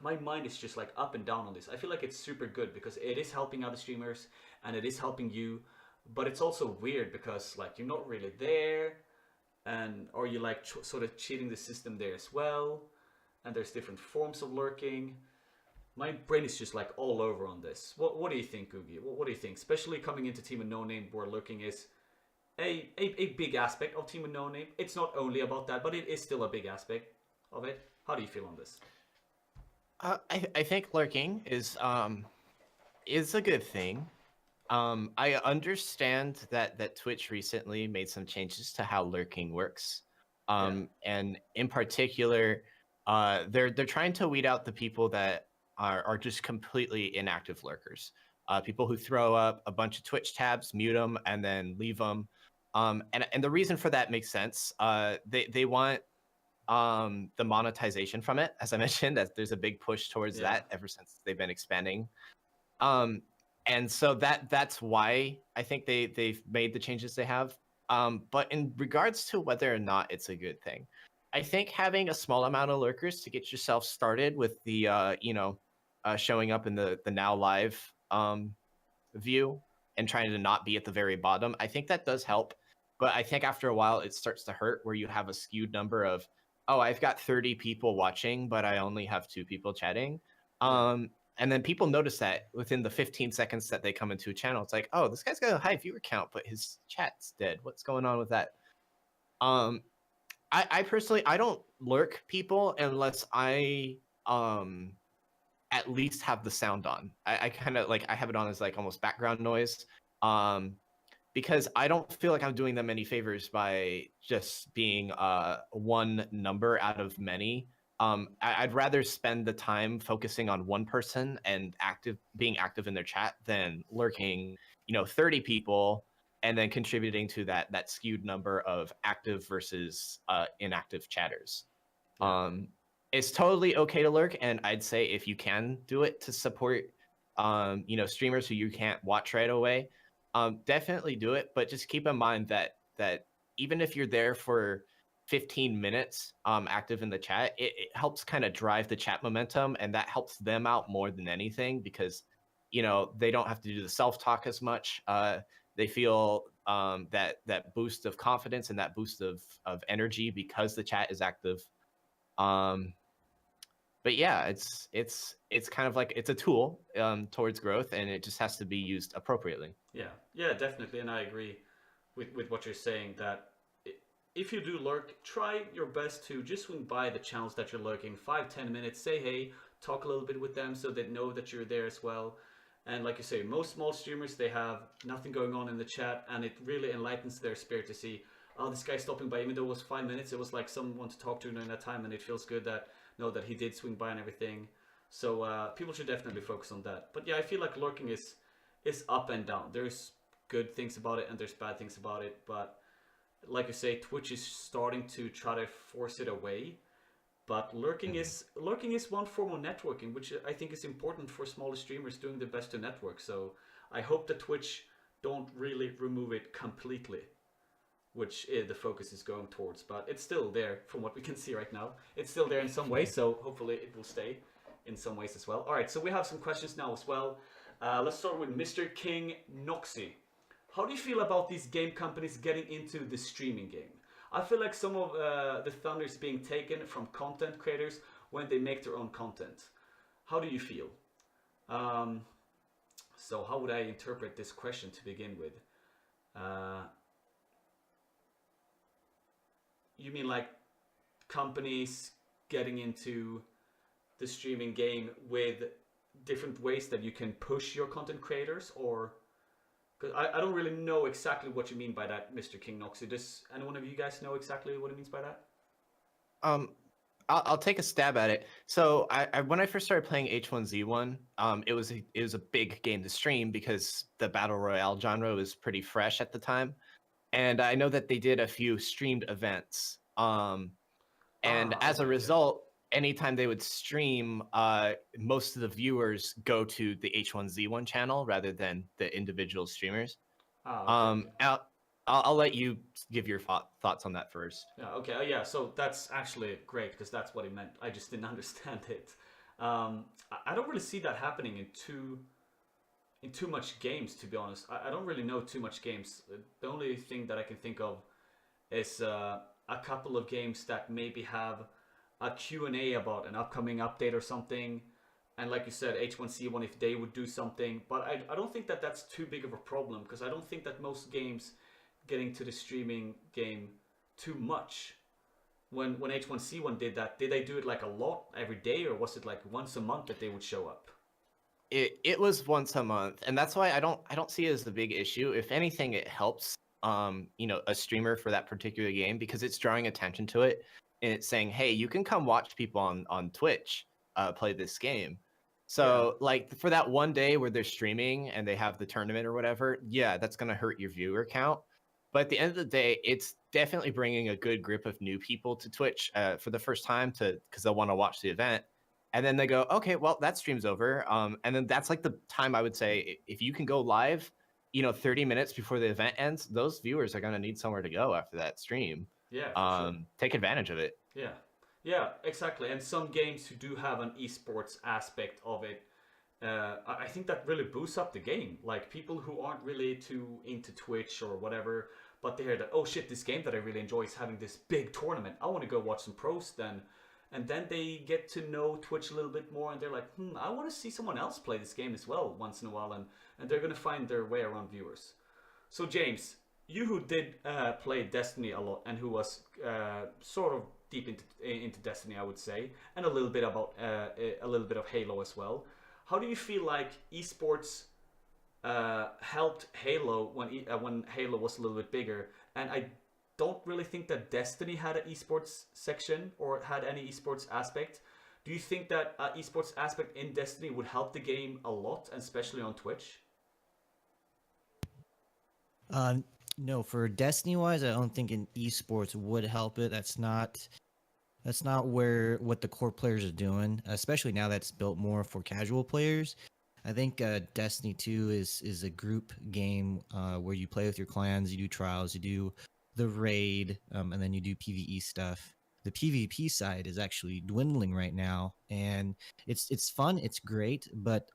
my mind is just like up and down on this. I feel like it's super good because it is helping other streamers and it is helping you, but it's also weird because like you're not really there, and or you like sort of cheating the system there as well. And there's different forms of lurking. My brain is just like all over on this. What do you think, Googie? What do you think? Especially coming into TeamWithNoName, where lurking is a big aspect of TeamWithNoName. It's not only about that, but it is still a big aspect of it. How do you feel on this? I think lurking is a good thing. I understand that Twitch recently made some changes to how lurking works. And in particular, they're trying to weed out the people that are just completely inactive lurkers. People who throw up a bunch of Twitch tabs, mute them, and then leave them. And the reason for that makes sense. They want the monetization from it, as I mentioned, that there's a big push towards that ever since they've been expanding. And so that's why I think they've made the changes they have. But in regards to whether or not it's a good thing, I think having a small amount of lurkers to get yourself started with the showing up in the now live view and trying to not be at the very bottom, I think that does help. But I think after a while it starts to hurt where you have a skewed number of, oh, I've got 30 people watching, but I only have 2 people chatting. And then people notice that within the 15 seconds that they come into a channel, it's like, oh, this guy's got a high viewer count, but his chat's dead. What's going on with that? I personally, I don't lurk people unless I at least have the sound on. I kind of like, I have it on as like almost background noise. Because I don't feel like I'm doing them any favors by just being one number out of many. I'd rather spend the time focusing on one person and being active in their chat than lurking, 30 people and then contributing to that skewed number of active versus inactive chatters. It's totally okay to lurk, and I'd say if you can do it to support, streamers who you can't watch right away, definitely do it. But just keep in mind that even if you're there for 15 minutes active in the chat, it helps kind of drive the chat momentum, and that helps them out more than anything because they don't have to do the self-talk as much. They feel that boost of confidence and that boost of energy because the chat is active. But yeah, it's kind of like it's a tool towards growth, and it just has to be used appropriately. Yeah, definitely, and I agree with what you're saying, that if you do lurk, try your best to just swing by the channels that you're lurking, 5-10 minutes, say hey, talk a little bit with them so they know that you're there as well. And like you say, most small streamers, they have nothing going on in the chat, and it really enlightens their spirit to see, oh, this guy's stopping by, even though it was 5 minutes, it was like someone to talk to during that time, and it feels good that know that he did swing by and everything. So people should definitely focus on that. But yeah, I feel like lurking is up and down. There's good things about it and there's bad things about it, but like you say, Twitch is starting to try to force it away. But lurking is one form of networking, which I think is important for smaller streamers doing their best to network. So I hope that Twitch don't really remove it completely, which the focus is going towards. But it's still there from what we can see right now. It's still there in some ways, so hopefully it will stay in some ways as well. All right, so we have some questions now as well. Let's start with Mr. King Noxy. How do you feel about these game companies getting into the streaming game? I feel like some of the thunder is being taken from content creators when they make their own content. How do you feel? Um, so how would I interpret this question to begin with? Uh, you mean like companies getting into the streaming game with different ways that you can push your content creators, or because I don't really know exactly what you mean by that, Mr. King Noxy. Does anyone of you guys know exactly what it means by that? Um, I'll take a stab at it. So when I first started playing H1Z1, it was a big game to stream because the battle royale genre was pretty fresh at the time, and I know that they did a few streamed events. And as a Okay, okay. result, anytime they would stream, most of the viewers go to the H1Z1 channel rather than the individual streamers. Okay, okay. I'll let you give your thoughts on that first. Yeah, okay, yeah. So that's actually great because that's what he meant. I just didn't understand it. I don't really see that happening in too much games, to be honest. I don't really know too much games. The only thing that I can think of is a couple of games that maybe have a Q&A about an upcoming update or something. And like you said, H1C1, if they would do something. But I don't think that that's too big of a problem because I don't think that most games getting to the streaming game too much. When H1C1 did that, did they do it like a lot every day, or was it like once a month that they would show up? It was once a month, and that's why I don't see it as the big issue. If anything, it helps a streamer for that particular game because it's drawing attention to it and it's saying, hey, you can come watch people on Twitch play this game. So like for that one day where they're streaming and they have the tournament or whatever, yeah, that's gonna hurt your viewer count. But at the end of the day, it's definitely bringing a good group of new people to Twitch for the first time because they'll want to watch the event. And then they go, okay, well, that stream's over. And then that's like the time I would say if you can go live, 30 minutes before the event ends, those viewers are going to need somewhere to go after that stream. Yeah, for sure. Take advantage of it. Yeah, yeah, exactly. And some games who do have an esports aspect of it, I think that really boosts up the game. Like people who aren't really too into Twitch or whatever, but they hear that, oh shit, this game that I really enjoy is having this big tournament. I want to go watch some pros then. And then they get to know Twitch a little bit more, and they're like, I want to see someone else play this game as well once in a while, and they're going to find their way around viewers. So James, you who did play Destiny a lot and who was sort of deep into Destiny, I would say, and a little bit of Halo as well. How do you feel like esports helped Halo when Halo was a little bit bigger? And I don't really think that Destiny had an esports section or had any esports aspect. Do you think that esports aspect in Destiny would help the game a lot, and especially on Twitch? No, for Destiny wise, I don't think an esports would help it. That's not where what the core players are doing, especially now that's built more for casual players. I think Destiny 2 is a group game where you play with your clans, you do trials, you do the raid, and then you do PvE stuff. The PvP side is actually dwindling right now, and it's fun, it's great, but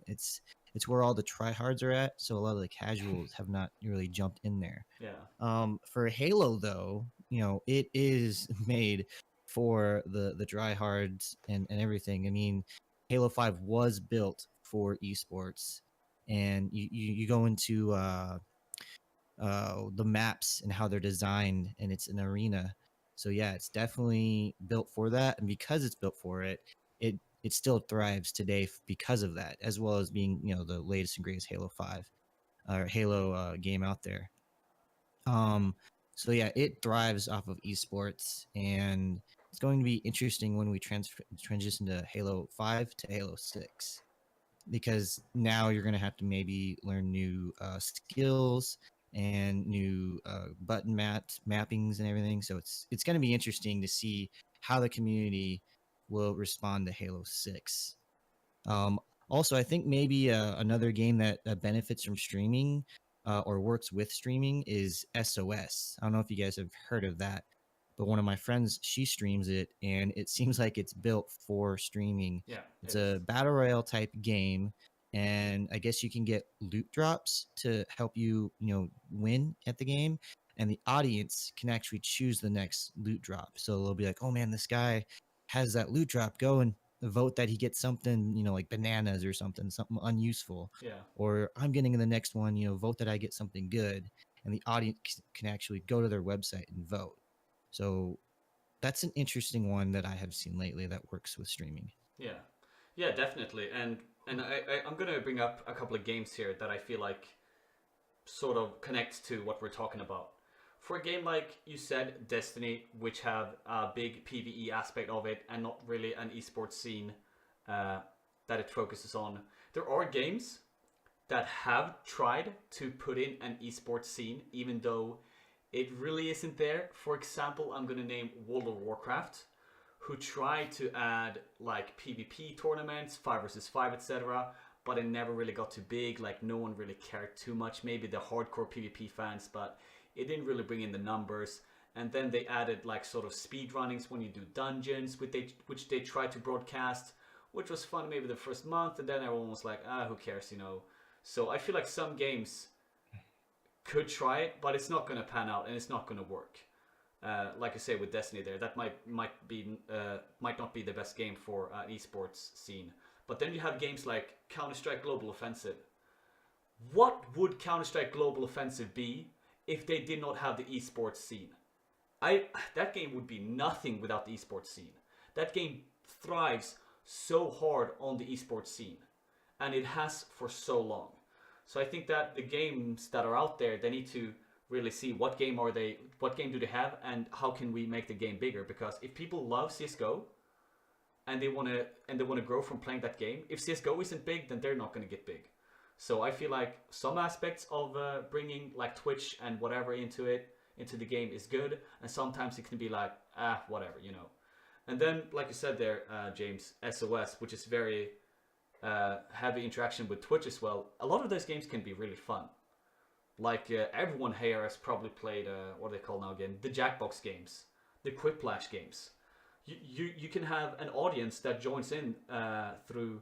it's where all the tryhards are at. So a lot of the casuals have not really jumped in there. Yeah. For Halo, though, it is made for the tryhards and everything. I mean, Halo 5 was built for esports, and you go into the maps and how they're designed, and it's an arena. So yeah, it's definitely built for that, and because it's built for it, it still thrives today because of that, as well as being the latest and greatest Halo 5 or Halo game out there. So yeah, it thrives off of esports, and it's going to be interesting when we transition to Halo 5 to Halo 6, because now you're going to have to maybe learn new skills and new button mappings and everything. So it's going to be interesting to see how the community will respond to Halo 6. Also, I think maybe another game that benefits from streaming or works with streaming is SOS. I don't know if you guys have heard of that, but one of my friends, she streams it, and it seems like it's built for streaming. Yeah. It's a battle royale type game, and I guess you can get loot drops to help you, win at the game. and the audience can actually choose the next loot drop. So they'll be like, oh man, this guy has that loot drop. Go and vote that he gets something, like bananas or something unuseful. Yeah. Or I'm getting in the next one, vote that I get something good. And the audience can actually go to their website and vote. So that's an interesting one that I have seen lately that works with streaming. Yeah. Yeah, definitely. And I'm gonna bring up a couple of games here that I feel like sort of connects to what we're talking about. For a game like you said, Destiny, which have a big PvE aspect of it and not really an esports scene that it focuses on, there are games that have tried to put in an esports scene, even though it really isn't there. For example, I'm gonna name World of Warcraft, who tried to add like PvP tournaments, 5v5, etc., but it never really got too big. Like no one really cared too much. Maybe the hardcore PvP fans, but it didn't really bring in the numbers. And then they added like sort of speed runnings when you do dungeons, which they tried to broadcast, which was fun maybe the first month, and then everyone was like, who cares, So I feel like some games could try it, but it's not going to pan out and it's not going to work. Like I say with Destiny, that might not be the best game for an esports scene. But then you have games like Counter-Strike Global Offensive. What would Counter-Strike Global Offensive be if they did not have the esports scene? That game would be nothing without the esports scene. That game thrives so hard on the esports scene, and it has for so long. So I think that the games that are out there, they need to really see what game do they have, and how can we make the game bigger? Because if people love CS:GO and they want to grow from playing that game, if CS:GO isn't big, then they're not going to get big. So I feel like some aspects of bringing like Twitch and whatever into the game is good, and sometimes it can be like whatever. And then like you said there, James, SOS, which is very heavy interaction with Twitch as well. A lot of those games can be really fun. Like everyone here has probably played what are they called now again? The Jackbox games, the Quiplash games. You can have an audience that joins in through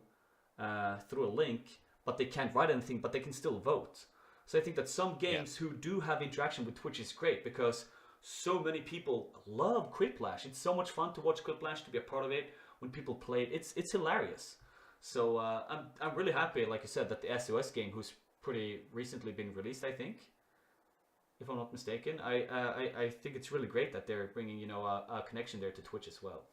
a link, but they can't write anything, but they can still vote. So I think that some games who do have interaction with Twitch is great, because so many people love Quiplash. It's so much fun to watch Quiplash, to be a part of it. When people play it, it's hilarious. So I'm really happy, like you said, that the SOS game, who's pretty recently been released, I think, if I'm not mistaken. I think it's really great that they're bringing a connection there to Twitch as well.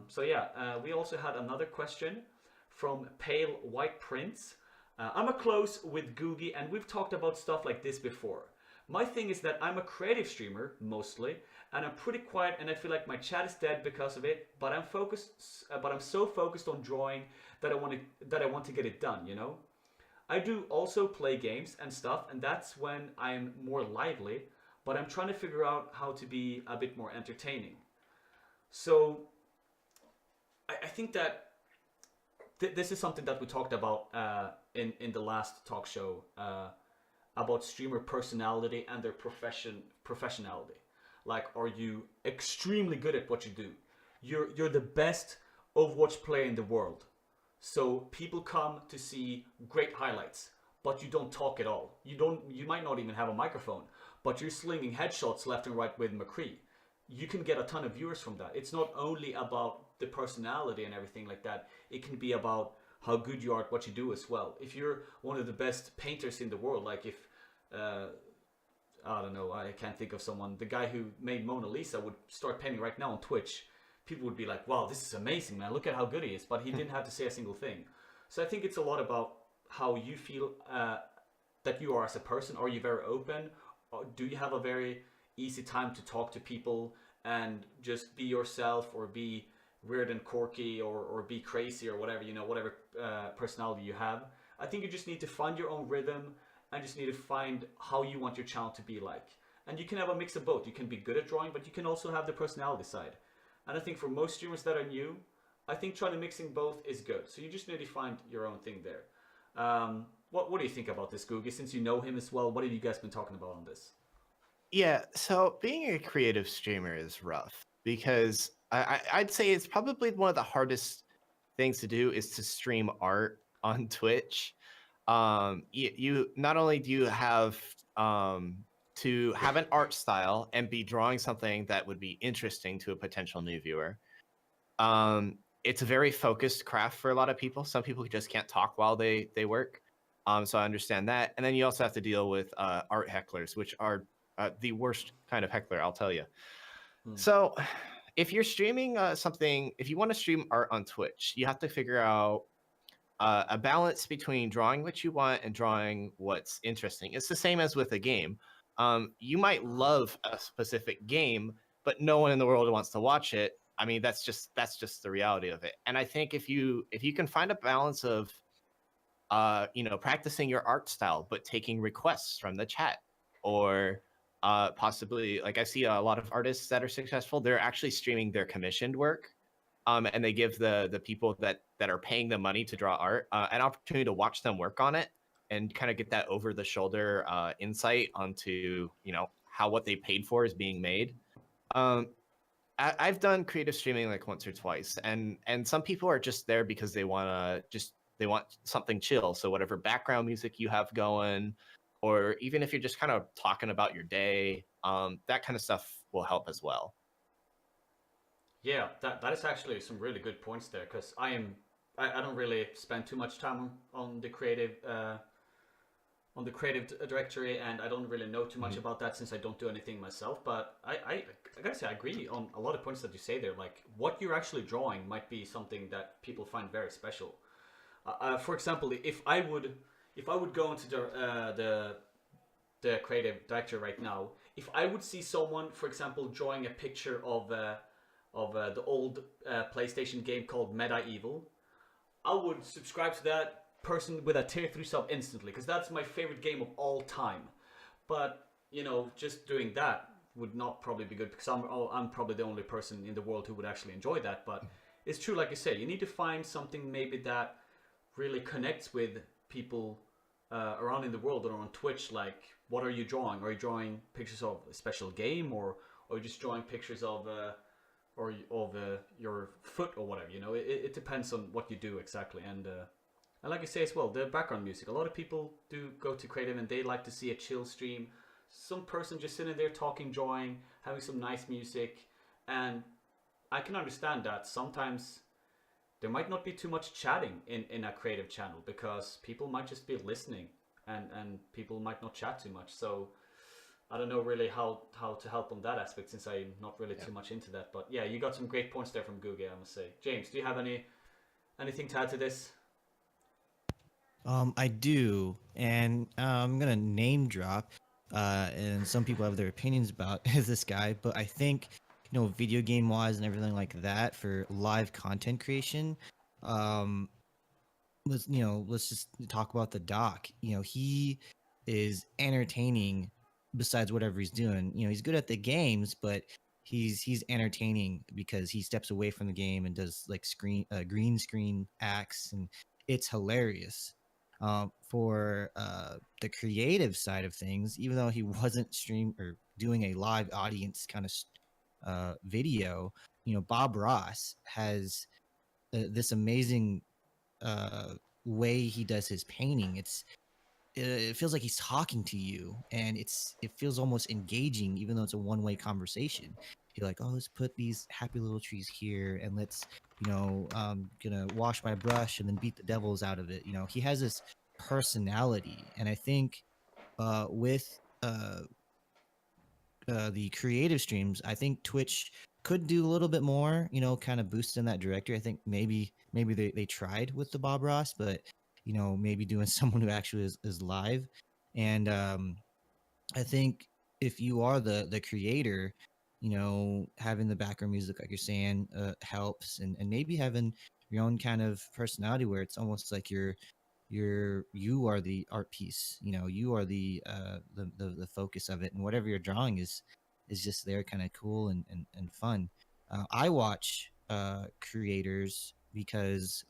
So yeah, we also had another question from Pale White Prince. I'm a close with Googie, and we've talked about stuff like this before. My thing is that I'm a creative streamer mostly, and I'm pretty quiet, and I feel like my chat is dead because of it. But I'm so focused on drawing that I want to get it done. I do also play games and stuff, and that's when I'm more lively. But I'm trying to figure out how to be a bit more entertaining. So I think that this is something that we talked about in the last talk show about streamer personality and their professionality. Like, are you extremely good at what you do? You're the best Overwatch player in the world. So people come to see great highlights, but you don't talk at all. You might not even have a microphone, but you're slinging headshots left and right with McCree. You can get a ton of viewers from that. It's not only about the personality and everything like that. It can be about how good you are at what you do as well. If you're one of the best painters in the world, like if I don't know, I can't think of someone, the guy who made Mona Lisa would start painting right now on Twitch, people would be like, wow, this is amazing, man, look at how good he is, but he didn't have to say a single thing. So I think it's a lot about how you feel that you are as a person. Are you very open? Or do you have a very easy time to talk to people and just be yourself, or be weird and quirky, or be crazy, or whatever, whatever personality you have? I think you just need to find your own rhythm, and just need to find how you want your channel to be like. And you can have a mix of both. You can be good at drawing, but you can also have the personality side. And I think for most streamers that are new, I think trying to mixing both is good. So you just need to find your own thing there. What do you think about this, Googie? Since you know him as well, what have you guys been talking about on this? Yeah, so being a creative streamer is rough, because I'd say it's probably one of the hardest things to do is to stream art on Twitch. You not only do you have to have an art style and be drawing something that would be interesting to a potential new viewer. It's a very focused craft for a lot of people. Some people just can't talk while they work. So I understand that. And then you also have to deal with art hecklers, which are the worst kind of heckler, I'll tell you. So if you're streaming something, if you want to stream art on Twitch, you have to figure out a balance between drawing what you want and drawing what's interesting. It's the same as with a game. You might love a specific game, but no one in the world wants to watch it. I mean, that's just the reality of it. And I think if you can find a balance of practicing your art style, but taking requests from the chat, or possibly, like, I see a lot of artists that are successful, they're actually streaming their commissioned work, and they give the people that are paying the money to draw art an opportunity to watch them work on it and kind of get that over the shoulder insight onto how what they paid for is being made. I've done creative streaming like once or twice, and some people are just there because they want something chill. So whatever background music you have going, or even if you're just kind of talking about your day, that kind of stuff will help as well. Yeah, that is actually some really good points there, because I don't really spend too much time on the creative directory, and I don't really know too much about that since I don't do anything myself. But I gotta say, I agree on a lot of points that you say there. Like, what you're actually drawing might be something that people find very special. For example, if I would go into the creative directory right now, if I would see someone, for example, drawing a picture of the old PlayStation game called Medieval, I would subscribe to that person with a tier 3 sub instantly, because that's my favorite game of all time. But just doing that would not probably be good, because I'm probably the only person in the world who would actually enjoy that. But it's true, like you say, you need to find something maybe that really connects with people around in the world or on Twitch. Like, what are you drawing? Are you drawing pictures of a special game, or are you just drawing pictures of your foot or whatever? It depends on what you do exactly. And like you say as well, the background music. A lot of people do go to creative and they like to see a chill stream. Some person just sitting there talking, drawing, having some nice music. And I can understand that sometimes there might not be too much chatting in a creative channel, because people might just be listening, and people might not chat too much. So I don't know really how to help on that aspect, since I'm not really too much into that. But yeah, you got some great points there from Googie, I must say. James, do you have anything to add to this? I do, and I'm gonna name drop, and some people have their opinions about this guy, but I think, video game wise and everything like that, for live content creation, let's just talk about the doc. He is entertaining besides whatever he's doing. He's good at the games, but he's entertaining because he steps away from the game and does like green screen acts, and it's hilarious. For the creative side of things, even though he wasn't stream or doing a live audience kind of video, Bob Ross has this amazing way he does his painting. It feels like he's talking to you, and it feels almost engaging, even though it's a one-way conversation. You're like, oh, let's put these happy little trees here, and let's gonna wash my brush and then beat the devils out of it. He has this personality, and I think with the creative streams, I think Twitch could do a little bit more, kind of boost in that directory. I think maybe they tried with the Bob Ross, but maybe doing someone who actually is live. And I think if you are the creator, having the background music, like you're saying, helps, and maybe having your own kind of personality where it's almost like you are the art piece. You are the focus of it, and whatever you're drawing is just there, kind of cool and fun. I watch creators because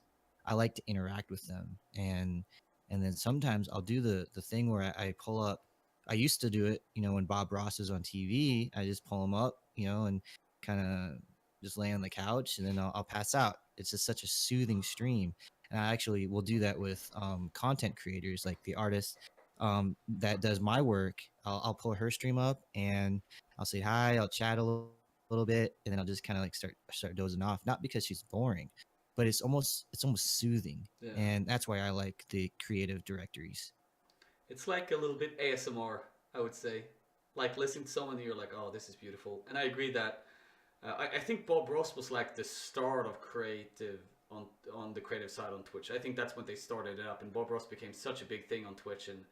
I like to interact with them, and then sometimes I'll do the thing where I pull up. I used to do it, when Bob Ross is on TV. I just pull him up, and kind of just lay on the couch, and then I'll pass out. It's just such a soothing stream. And I actually will do that with content creators, like the artists that does my work, I'll pull her stream up and I'll say hi, I'll chat a little bit, and then I'll just kind of like start dozing off. Not because she's boring, but it's almost soothing, Yeah. and that's why I like the creative directories. It's like a little bit ASMR, I would say. Like listening to someone and you're like, oh, this is beautiful. And I agree that I think Bob Ross was like the start of creative on the creative side on Twitch. I think that's when they started it up, and Bob Ross became such a big thing on Twitch. And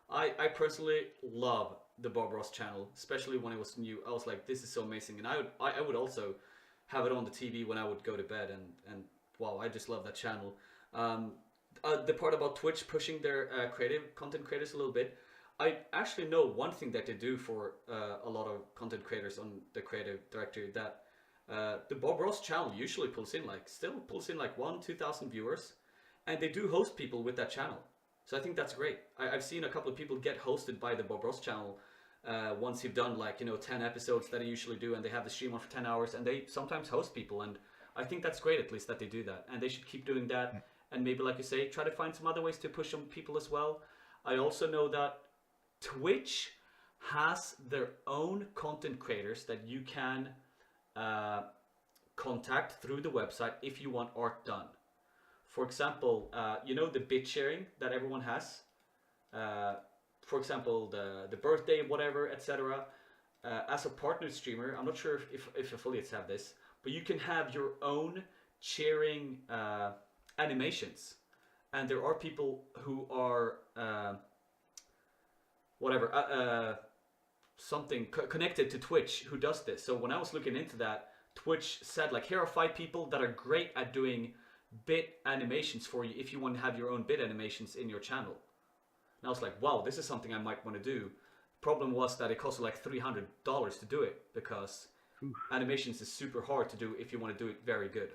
I personally love the Bob Ross channel, especially when it was new. I was like, this is so amazing, and I would also have it on the TV when I would go to bed, and wow, I just love that channel. Um, the part about Twitch pushing their creative content creators a little bit, I actually know one thing that they do for a lot of content creators on the creative directory, that the Bob Ross channel usually still pulls in like 1-2,000 viewers, and they do host people with that channel. So I think that's great. I've seen a couple of people get hosted by the Bob Ross channel once you've done like 10 episodes that I usually do, and they have the stream on for 10 hours, and they sometimes host people, and I think that's great at least that they do that, and they should keep doing that. And maybe, like you say, try to find some other ways to push on people as well. I also know that Twitch has their own content creators that you can contact through the website if you want art done. For example, the bit sharing that everyone has. For example, the birthday, whatever, etc. As a partner streamer, I'm not sure if affiliates have this, but you can have your own sharing animations, and there are people who are something connected to Twitch who does this. So when I was looking into that, Twitch said like, here are 5 people that are great at doing bit animations for you if you want to have your own bit animations in your channel. And I was like, wow, this is something I might want to do. Problem was that it costed like $300 to do it, because animations is super hard to do if you want to do it very good.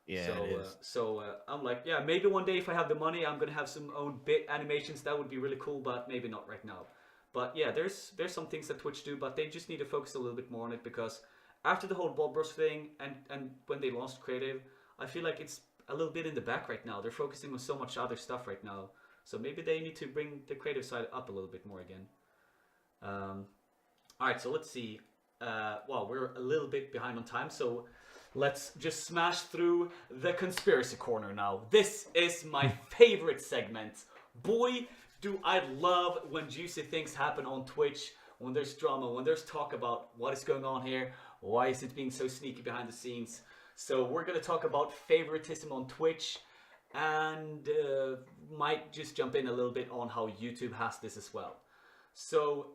Yeah, so, it is. I'm like, yeah, maybe one day if I have the money, I'm gonna have some own bit animations. That would be really cool, but maybe not right now. But yeah, there's some things that Twitch do, but they just need to focus a little bit more on it, because after the whole Bob Ross thing and when they launched creative, I feel like it's a little bit in the back right now. They're focusing on so much other stuff right now, so maybe they need to bring the creative side up a little bit more again. All right, so let's see. Well, we're a little bit behind on time, so let's just smash through the conspiracy corner now. This is my favorite segment. Boy, do I love when juicy things happen on Twitch, when there's drama, when there's talk about what is going on here, why is it being so sneaky behind the scenes. So we're going to talk about favoritism on Twitch, and might just jump in a little bit on how YouTube has this as well. So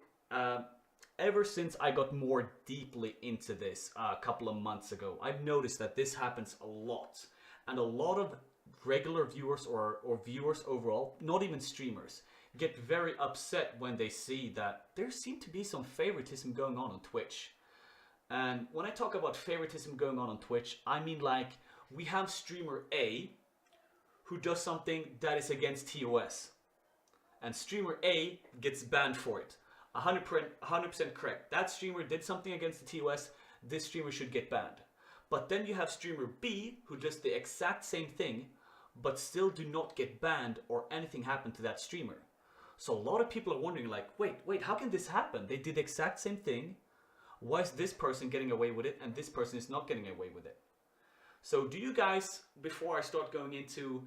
ever since I got more deeply into this a couple of months ago, I've noticed that this happens a lot. And a lot of regular viewers or viewers overall, not even streamers, get very upset when they see that there seem to be some favoritism going on Twitch. And when I talk about favoritism going on Twitch, I mean like we have streamer A who does something that is against TOS. And streamer A gets banned for it. 100% correct. That streamer did something against the TOS, this streamer should get banned. But then you have streamer B who does the exact same thing, but still do not get banned or anything happen to that streamer. So a lot of people are wondering like, wait, how can this happen? They did the exact same thing. Why is this person getting away with it and this person is not getting away with it? So do you guys, before I start going into,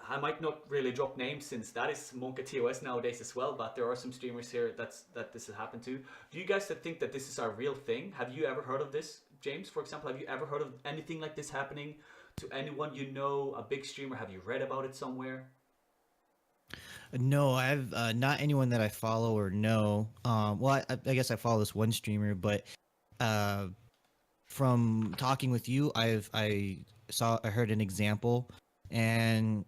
I might not really drop names since that is Monka TOS nowadays as well, but there are some streamers here that this has happened to. Do you guys think that this is a real thing? Have you ever heard of this? James, for example, have you ever heard of anything like this happening to anyone you know, a big streamer? Have you read about it somewhere? No, I've not anyone that I follow or know. Well, I guess I follow this one streamer, but from talking with you, I heard an example, and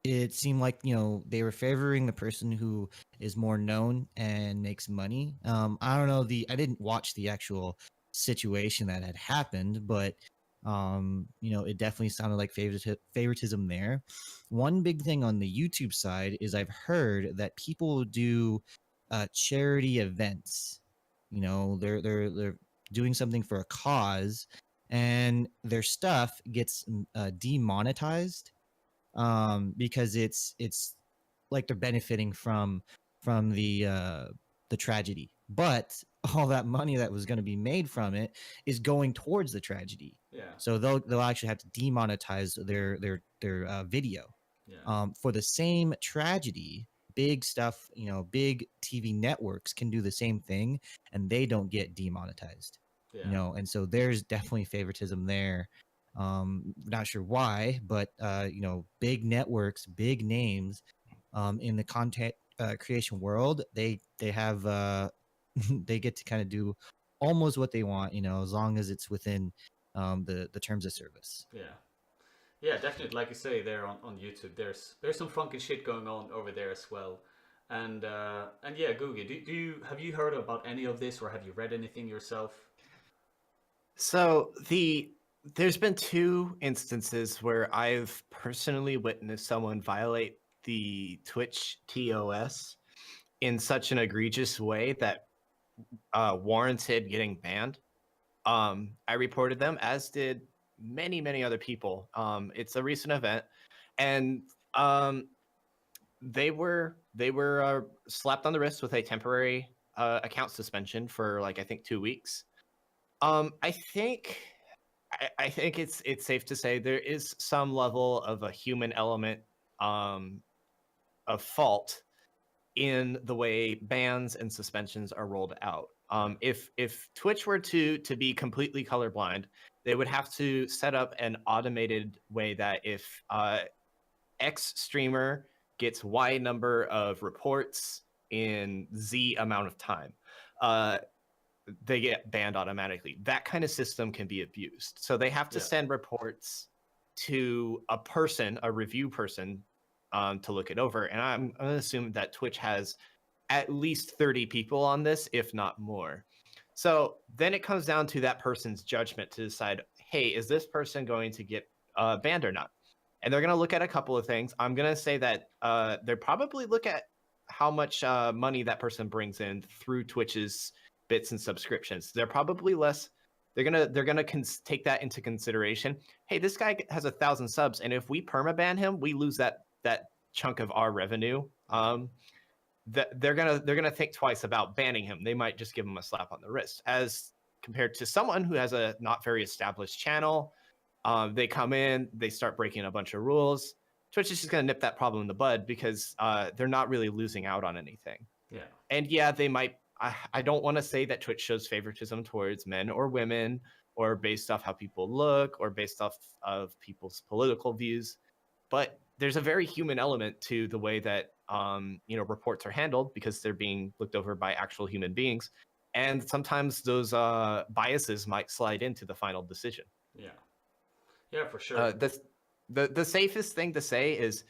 it seemed like they were favoring the person who is more known and makes money. I don't know, I didn't watch the actual situation that had happened, but it definitely sounded like favoritism there. One big thing on the YouTube side is I've heard that people do charity events. They're doing something for a cause, and their stuff gets demonetized because it's like they're benefiting from the tragedy, but all that money that was going to be made from it is going towards the tragedy. Yeah. So they'll actually have to demonetize their video. Yeah. For the same tragedy, big stuff, big TV networks can do the same thing, and they don't get demonetized. Yeah. And so there's definitely favoritism there. Not sure why, but big networks, big names, in the content creation world, they have they get to kind of do almost what they want, as long as it's within the terms of service. Yeah. Yeah, definitely. Like you say, there on YouTube, there's some funky shit going on over there as well. And yeah, Googie, have you heard about any of this, or have you read anything yourself? So there's been 2 instances where I've personally witnessed someone violate the Twitch TOS in such an egregious way that warranted getting banned. I reported them, as did many other people. It's a recent event, and they were slapped on the wrist with a temporary account suspension for I think 2 weeks. I think it's safe to say there is some level of a human element of fault in the way bans and suspensions are rolled out. If Twitch were to be completely colorblind, they would have to set up an automated way that if X streamer gets Y number of reports in Z amount of time, they get banned automatically. That kind of system can be abused. So they have to send reports to a person, a review person, to look it over. And I'm going to assume that Twitch has at least 30 people on this, if not more. So then it comes down to that person's judgment to decide, hey, is this person going to get banned or not? And they're going to look at a couple of things. I'm going to say that they probably look at how much money that person brings in through Twitch's bits and subscriptions. They're probably less. They're gonna take that into consideration. Hey, this guy has 1,000 subs, and if we permaban him, we lose that chunk of our revenue. They're gonna think twice about banning him. They might just give him a slap on the wrist, as compared to someone who has a not very established channel. They come in, they start breaking a bunch of rules. Twitch is just gonna nip that problem in the bud because they're not really losing out on anything. Yeah. And yeah, they might. I don't want to say that Twitch shows favoritism towards men or women, or based off how people look, or based off of people's political views, but there's a very human element to the way that reports are handled, because they're being looked over by actual human beings, and sometimes those biases might slide into the final decision. Yeah, for sure. The safest thing to say is,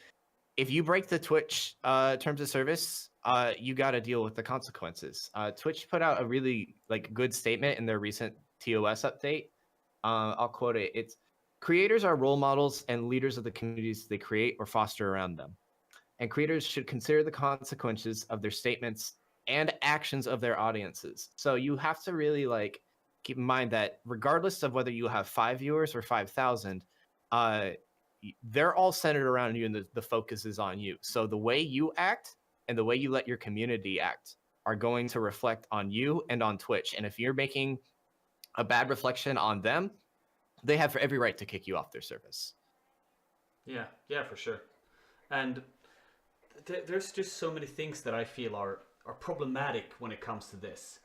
if you break the Twitch terms of service, you got to deal with the consequences. Twitch put out a really good statement in their recent TOS update. I'll quote it. It's, creators are role models and leaders of the communities they create or foster around them. And creators should consider the consequences of their statements and actions of their audiences. So you have to really keep in mind that regardless of whether you have 5 viewers or 5,000, they're all centered around you, and the focus is on you. So the way you act and the way you let your community act are going to reflect on you and on Twitch. And if you're making a bad reflection on them, they have every right to kick you off their service. Yeah, for sure. And there's just so many things that I feel are problematic when it comes to this.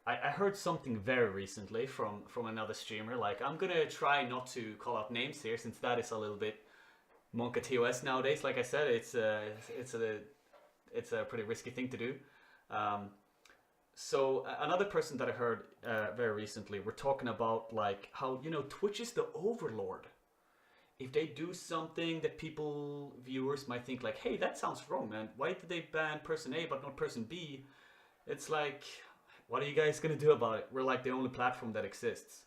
I heard something very recently from another streamer. I'm gonna try not to call out names here, since that is a little bit Monka TOS nowadays. Like I said, it's a pretty risky thing to do. So another person that I heard very recently, we're talking about how Twitch is the overlord. If they do something that viewers might think hey, that sounds wrong, man. Why did they ban person A but not person B? It's what are you guys gonna do about it? We're the only platform that exists.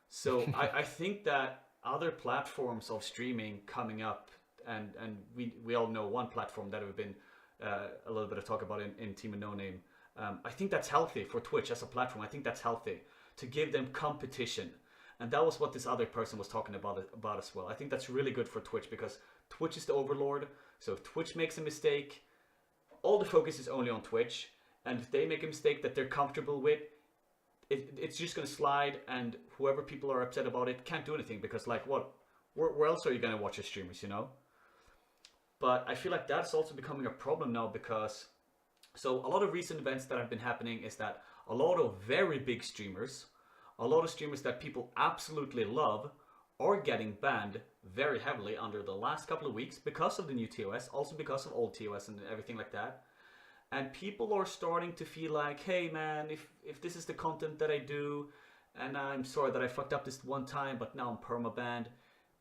So I think that other platforms of streaming coming up, and we all know one platform that we've been a little bit of talk about in TeamWithNoName. I think that's healthy for Twitch as a platform. I think that's healthy to give them competition. And that was what this other person was talking about as well. I think that's really good for Twitch, because Twitch is the overlord. So if Twitch makes a mistake, all the focus is only on Twitch, and if they make a mistake that they're comfortable with, it's just gonna slide, and whoever people are upset about it can't do anything, because like what, where else are you gonna watch your streamers, you know? But I feel like that's also becoming a problem now, because so a lot of recent events that have been happening is that a lot of very big streamers, a lot of streamers that people absolutely love, are getting banned very heavily under the last couple of weeks because of the new TOS, also because of old TOS and everything like that. And people are starting to feel like, hey man, if this is the content that I do, and I'm sorry that I fucked up this one time, but now I'm perma-banned,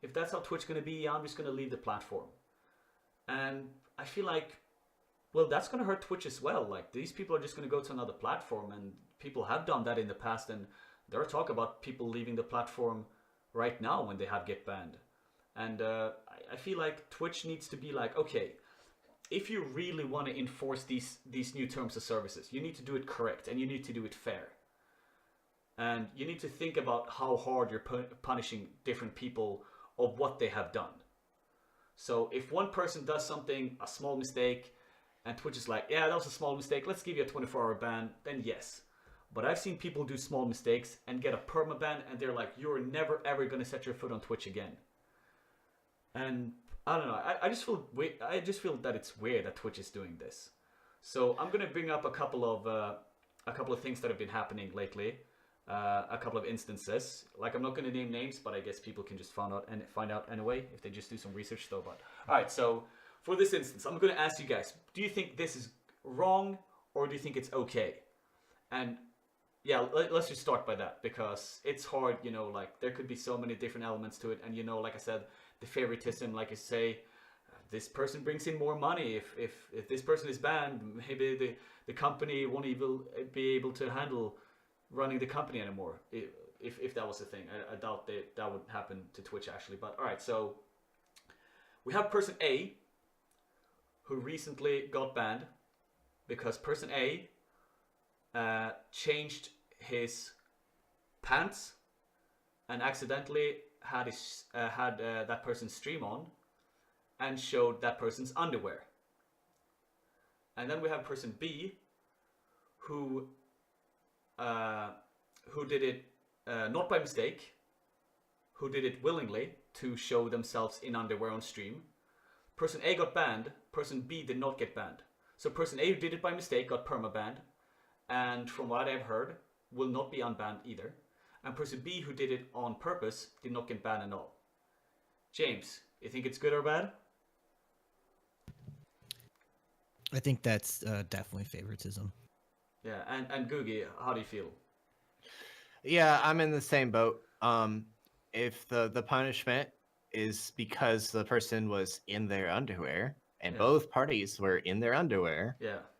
if that's how Twitch gonna be, I'm just gonna leave the platform. And I feel like, well, that's gonna hurt Twitch as well. Like, these people are just gonna go to another platform, and people have done that in the past, and there are talk about people leaving the platform right now when they have get banned. And I feel like Twitch needs to be like, okay, if you really want to enforce these new terms of services, you need to do it correct, and you need to do it fair. And you need to think about how hard you're punishing different people of what they have done. So if one person does something, a small mistake, and Twitch is like, yeah, that was a small mistake, let's give you a 24-hour ban, then yes. But I've seen people do small mistakes and get a permaban, and they're like, you're never ever going to set your foot on Twitch again. And I don't know, I just feel that it's weird that Twitch is doing this. So I'm going to bring up a couple of things that have been happening lately. A couple of instances. Like, I'm not going to name names, but I guess people can just find out anyway if they just do some research though. But all right, so for this instance, I'm going to ask you guys, do you think this is wrong, or do you think it's okay? And yeah, let's just start by that, because it's hard, you know, like there could be so many different elements to it. And you know, like I said, the favoritism, like I say, this person brings in more money. If this person is banned, maybe the company won't even be able to handle running the company anymore, if that was the thing. I doubt that would happen to Twitch actually. But all right, so we have person A who recently got banned because person A changed his pants and accidentally had that person's stream on and showed that person's underwear. And then we have person B who did it not by mistake, who did it willingly to show themselves in underwear on stream. Person A got banned, person B did not get banned. So person A who did it by mistake got perma-banned, and from what I've heard, will not be unbanned either. And person B who did it on purpose did not get banned at all. James, you think it's good or bad? I think that's definitely favoritism. Yeah, and Googie, how do you feel? Yeah, I'm in the same boat. If the punishment is because the person was in their underwear and both parties were in their underwear,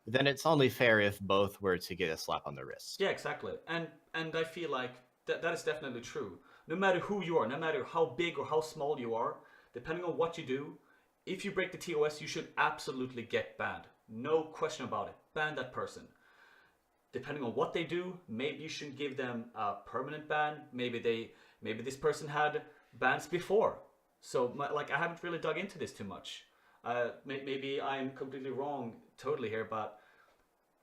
then it's only fair if both were to get a slap on the wrist. Yeah, exactly. And I feel like that is definitely true. No matter who you are, no matter how big or how small you are, depending on what you do, if you break the TOS, you should absolutely get banned. No question about it. Ban that person. Depending on what they do, maybe you shouldn't give them a permanent ban. Maybe this person had bans before. So like, I haven't really dug into this too much. Maybe I'm completely wrong totally here, but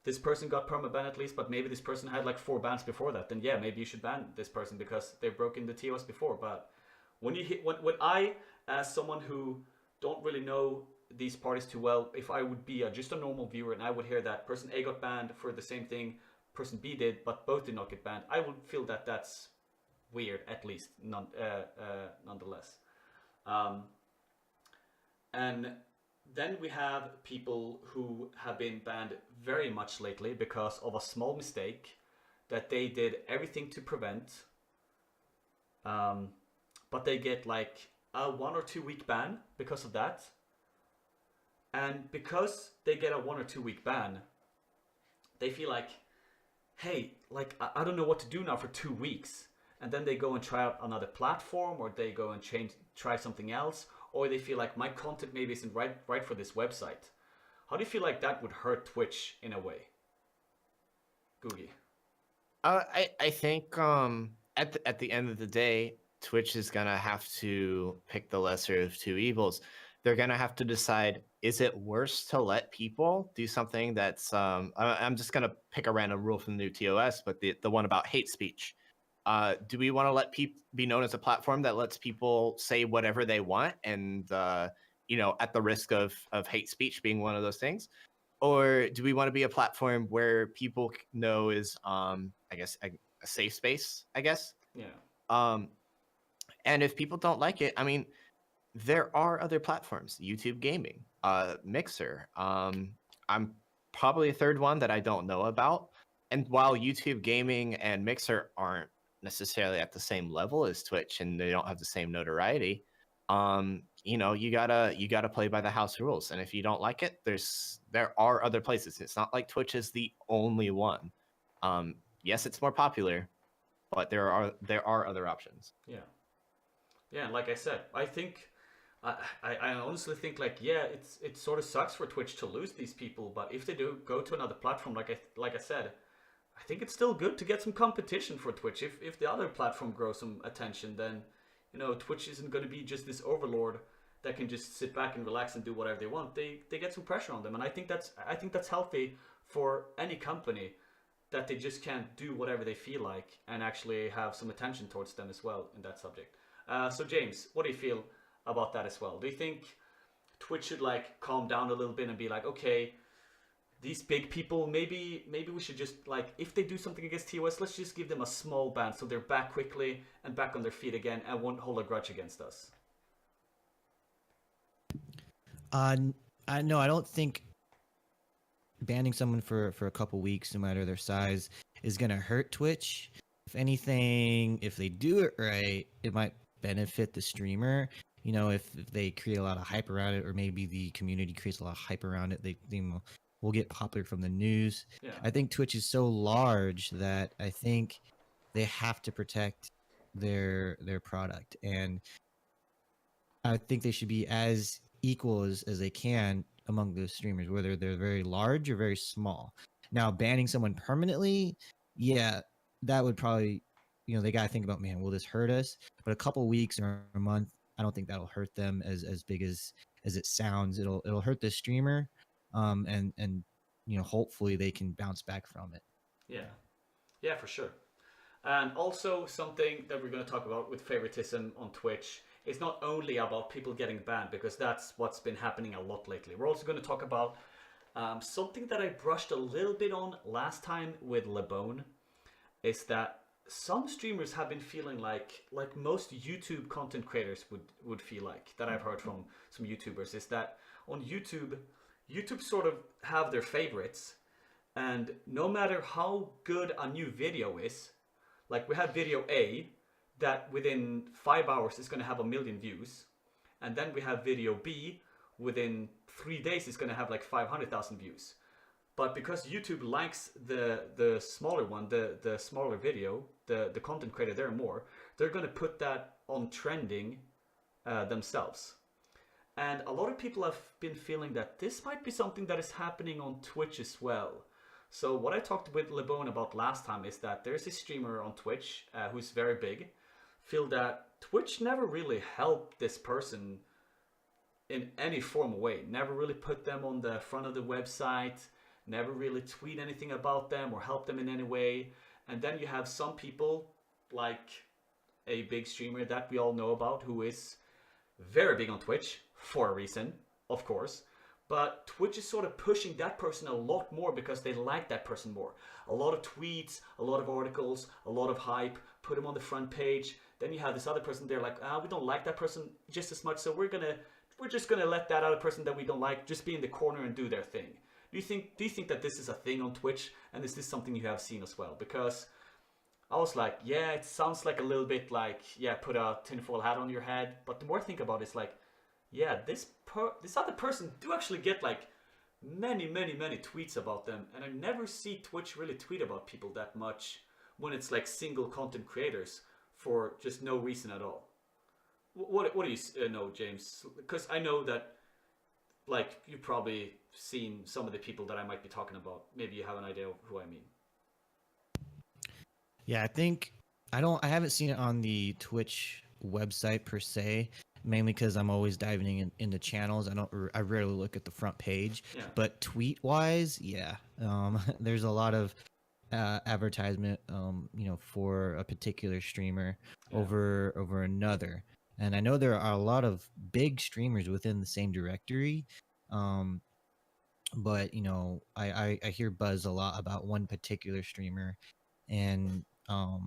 this person got perma-ban at least, but maybe this person had like 4 bans before that. Then yeah, maybe you should ban this person because they've broken the TOS before. But when I, as someone who don't really know these parties too well, if I would be just a normal viewer and I would hear that person A got banned for the same thing person B did, but both did not get banned, I would feel that that's weird, at least nonetheless. And then we have people who have been banned very much lately because of a small mistake that they did everything to prevent, but they get like a 1 or 2 week ban because of that. And because they get a 1 or 2 week ban, they feel like, hey, like I don't know what to do now for 2 weeks. And then they go and try out another platform, or they go and try something else, or they feel like my content maybe isn't right for this website. How do you feel like that would hurt Twitch in a way? Googie. I think at the end of the day, Twitch is gonna have to pick the lesser of two evils. they're gonna have to decide: is it worse to let people do something that's I'm just gonna pick a random rule from the new TOS, but the one about hate speech. Do we want to let people be known as a platform that lets people say whatever they want, and at the risk of hate speech being one of those things? Or do we want to be a platform where people know is I guess a safe space, I guess? Yeah. um and if people don't like it, I mean, there are other platforms: YouTube Gaming, Mixer. I'm probably a third one that I don't know about. And while YouTube Gaming and Mixer aren't necessarily at the same level as Twitch, and they don't have the same notoriety, you gotta play by the house rules. And if you don't like it, there are other places. It's not like Twitch is the only one. Yes, it's more popular, but there are other options. Yeah. Yeah, and like I said, I honestly think like, yeah, it sort of sucks for Twitch to lose these people, but if they do go to another platform, like I said, I think it's still good to get some competition for Twitch. If the other platform grows some attention, then Twitch isn't going to be just this overlord that can just sit back and relax and do whatever they want. They get some pressure on them, and I think that's healthy for any company, that they just can't do whatever they feel like and actually have some attention towards them as well in that subject. So James, what do you feel about that as well? Do you think Twitch should like calm down a little bit and be like, okay, these big people, maybe we should just like, if they do something against TOS, let's just give them a small ban so they're back quickly and back on their feet again and won't hold a grudge against us? I no, I don't think banning someone for a couple weeks, no matter their size, is gonna hurt Twitch. If anything, if they do it right, it might benefit the streamer. If they create a lot of hype around it, or maybe the community creates a lot of hype around it, they will get popular from the news. Yeah. I think Twitch is so large that I think they have to protect their product, and I think they should be as equal as they can among the streamers, whether they're very large or very small. Now, banning someone permanently, yeah, that would probably, they got to think about, man, will this hurt us? But a couple weeks or a month, I don't think that'll hurt them as big as it sounds. It'll hurt the streamer, and hopefully they can bounce back from it. Yeah. Yeah, for sure. And also something that we're going to talk about with favoritism on Twitch is not only about people getting banned, because that's what's been happening a lot lately. We're also going to talk about something that I brushed a little bit on last time with Lebone, is that some streamers have been feeling like most YouTube content creators would feel like, that I've heard from some YouTubers, is that on YouTube sort of have their favorites, and no matter how good a new video is, like we have video A that within 5 hours is going to have 1 million views, and then we have video B within 3 days is going to have like 500,000 views. But because YouTube likes the smaller one, the smaller video, the content creator there more, they're going to put that on trending themselves. And a lot of people have been feeling that this might be something that is happening on Twitch as well. So what I talked with Lebone about last time is that there's a streamer on Twitch who's very big, feel that Twitch never really helped this person in any form or way, never really put them on the front of the website, never really tweet anything about them or help them in any way. And then you have some people, like a big streamer that we all know about, who is very big on Twitch for a reason, of course. But Twitch is sort of pushing that person a lot more because they like that person more. A lot of tweets, a lot of articles, a lot of hype, put them on the front page. Then you have this other person there like, we don't like that person just as much, so we're just gonna let that other person that we don't like just be in the corner and do their thing. Do you think that this is a thing on Twitch, and is this something you have seen as well? Because I was like, yeah, it sounds like a little bit like, yeah, put a tinfoil hat on your head. But the more I think about it, it's like, yeah, this other person do actually get like many tweets about them, and I never see Twitch really tweet about people that much when it's like single content creators for just no reason at all. What do you know, James? Because I know that like you've probably seen some of the people that I might be talking about. Maybe you have an idea of who I mean. Yeah, I think I haven't seen it on the Twitch website per se. mainly because I'm always diving into channels. I rarely look at the front page. Yeah. But tweet wise, yeah, there's a lot of advertisement, for a particular streamer Yeah. over another. And I know there are a lot of big streamers within the same directory. But I hear buzz a lot about one particular streamer, and I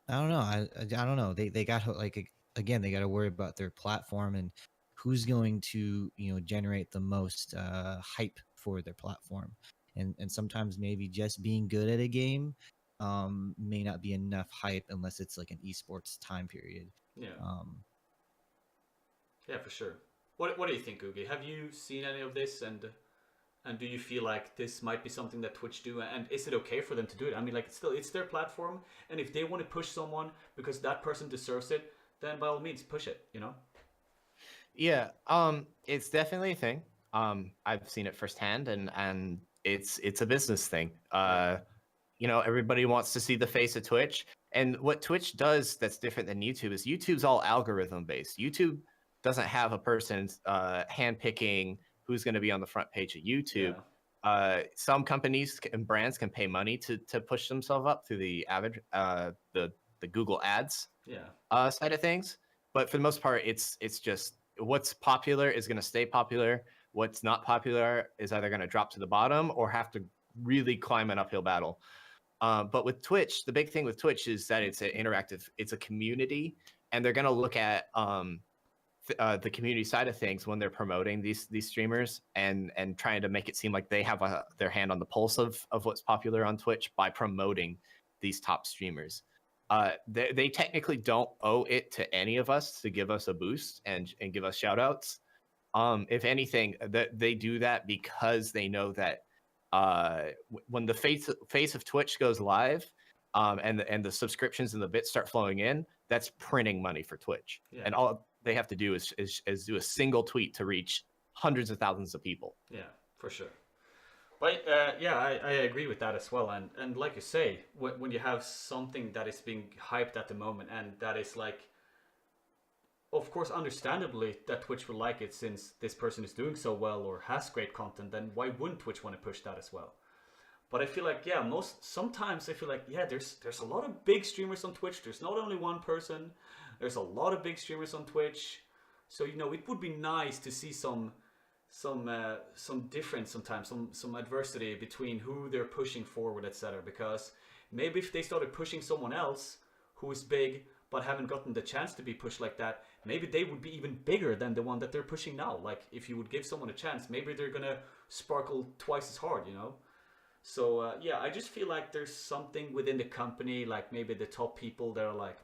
don't know. I don't know. They got like again, they got to worry about their platform and who's going to generate the most hype for their platform. And sometimes maybe just being good at a game may not be enough hype unless it's like an esports time period. Yeah. Um, Yeah, for sure. What do you think, Googie? Have you seen any of this, and do you feel like this might be something that Twitch do? And is it okay for them to do it? I mean, like, it's their platform, and if they want to push someone because that person deserves it, then by all means push it. Yeah, it's definitely a thing. I've seen it firsthand, and it's a business thing. Everybody wants to see the face of Twitch, and what Twitch does that's different than YouTube is YouTube's all algorithm based. YouTube doesn't have a person handpicking who's going to be on the front page of YouTube. Yeah. Some companies and brands can pay money to push themselves up through the average the Google Ads Yeah. side of things. But for the most part, it's just what's popular is going to stay popular. What's not popular is either going to drop to the bottom or have to really climb an uphill battle. But with Twitch, the big thing with Twitch is that it's an interactive, it's a community, and they're going to look at the community side of things when they're promoting these streamers and trying to make it seem like they have their hand on the pulse of what's popular on Twitch by promoting these top streamers. They technically don't owe it to any of us to give us a boost and give us shout outs. If anything, they do that because they know that when the face of Twitch goes live, and the subscriptions and the bits start flowing in, that's printing money for Twitch. Yeah. And all they have to do is do a single tweet to reach hundreds of thousands of people. Yeah, for sure. But yeah, I agree with that as well. And like you say, when you have something that is being hyped at the moment, and that is like, of course, understandably, that Twitch will like it since this person is doing so well or has great content, then why wouldn't Twitch want to push that as well? But I feel like, yeah, sometimes I feel like, yeah, there's a lot of big streamers on Twitch. There's not only one person. There's a lot of big streamers on Twitch. So, it would be nice to see some difference sometimes, some adversity between who they're pushing forward, etc. Because maybe if they started pushing someone else who is big but haven't gotten the chance to be pushed like that, maybe they would be even bigger than the one that they're pushing now. Like, if you would give someone a chance, maybe they're gonna sparkle twice as hard, So yeah, I just feel like there's something within the company, like maybe the top people that are like,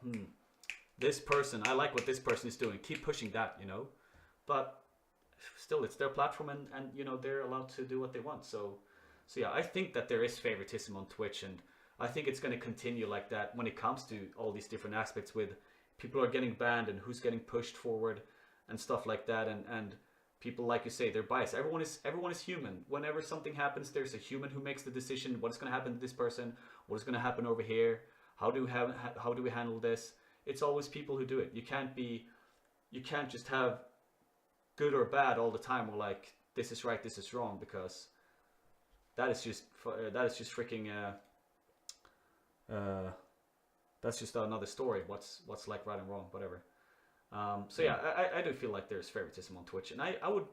this person, I like what this person is doing, keep pushing that, But still, it's their platform, and they're allowed to do what they want. So yeah, I think that there is favoritism on Twitch, and I think it's going to continue like that when it comes to all these different aspects with people are getting banned and who's getting pushed forward and stuff like that, and people, like you say, they're biased. Everyone is human. Whenever something happens, there's a human who makes the decision. What's going to happen to this person? What is going to happen over here? How do we handle this? It's always people who do it. You can't just have good or bad all the time, or like, this is right, this is wrong, because that is just freaking that's just another story. What's like right and wrong, whatever. So yeah, I do feel like there's favoritism on Twitch, and I would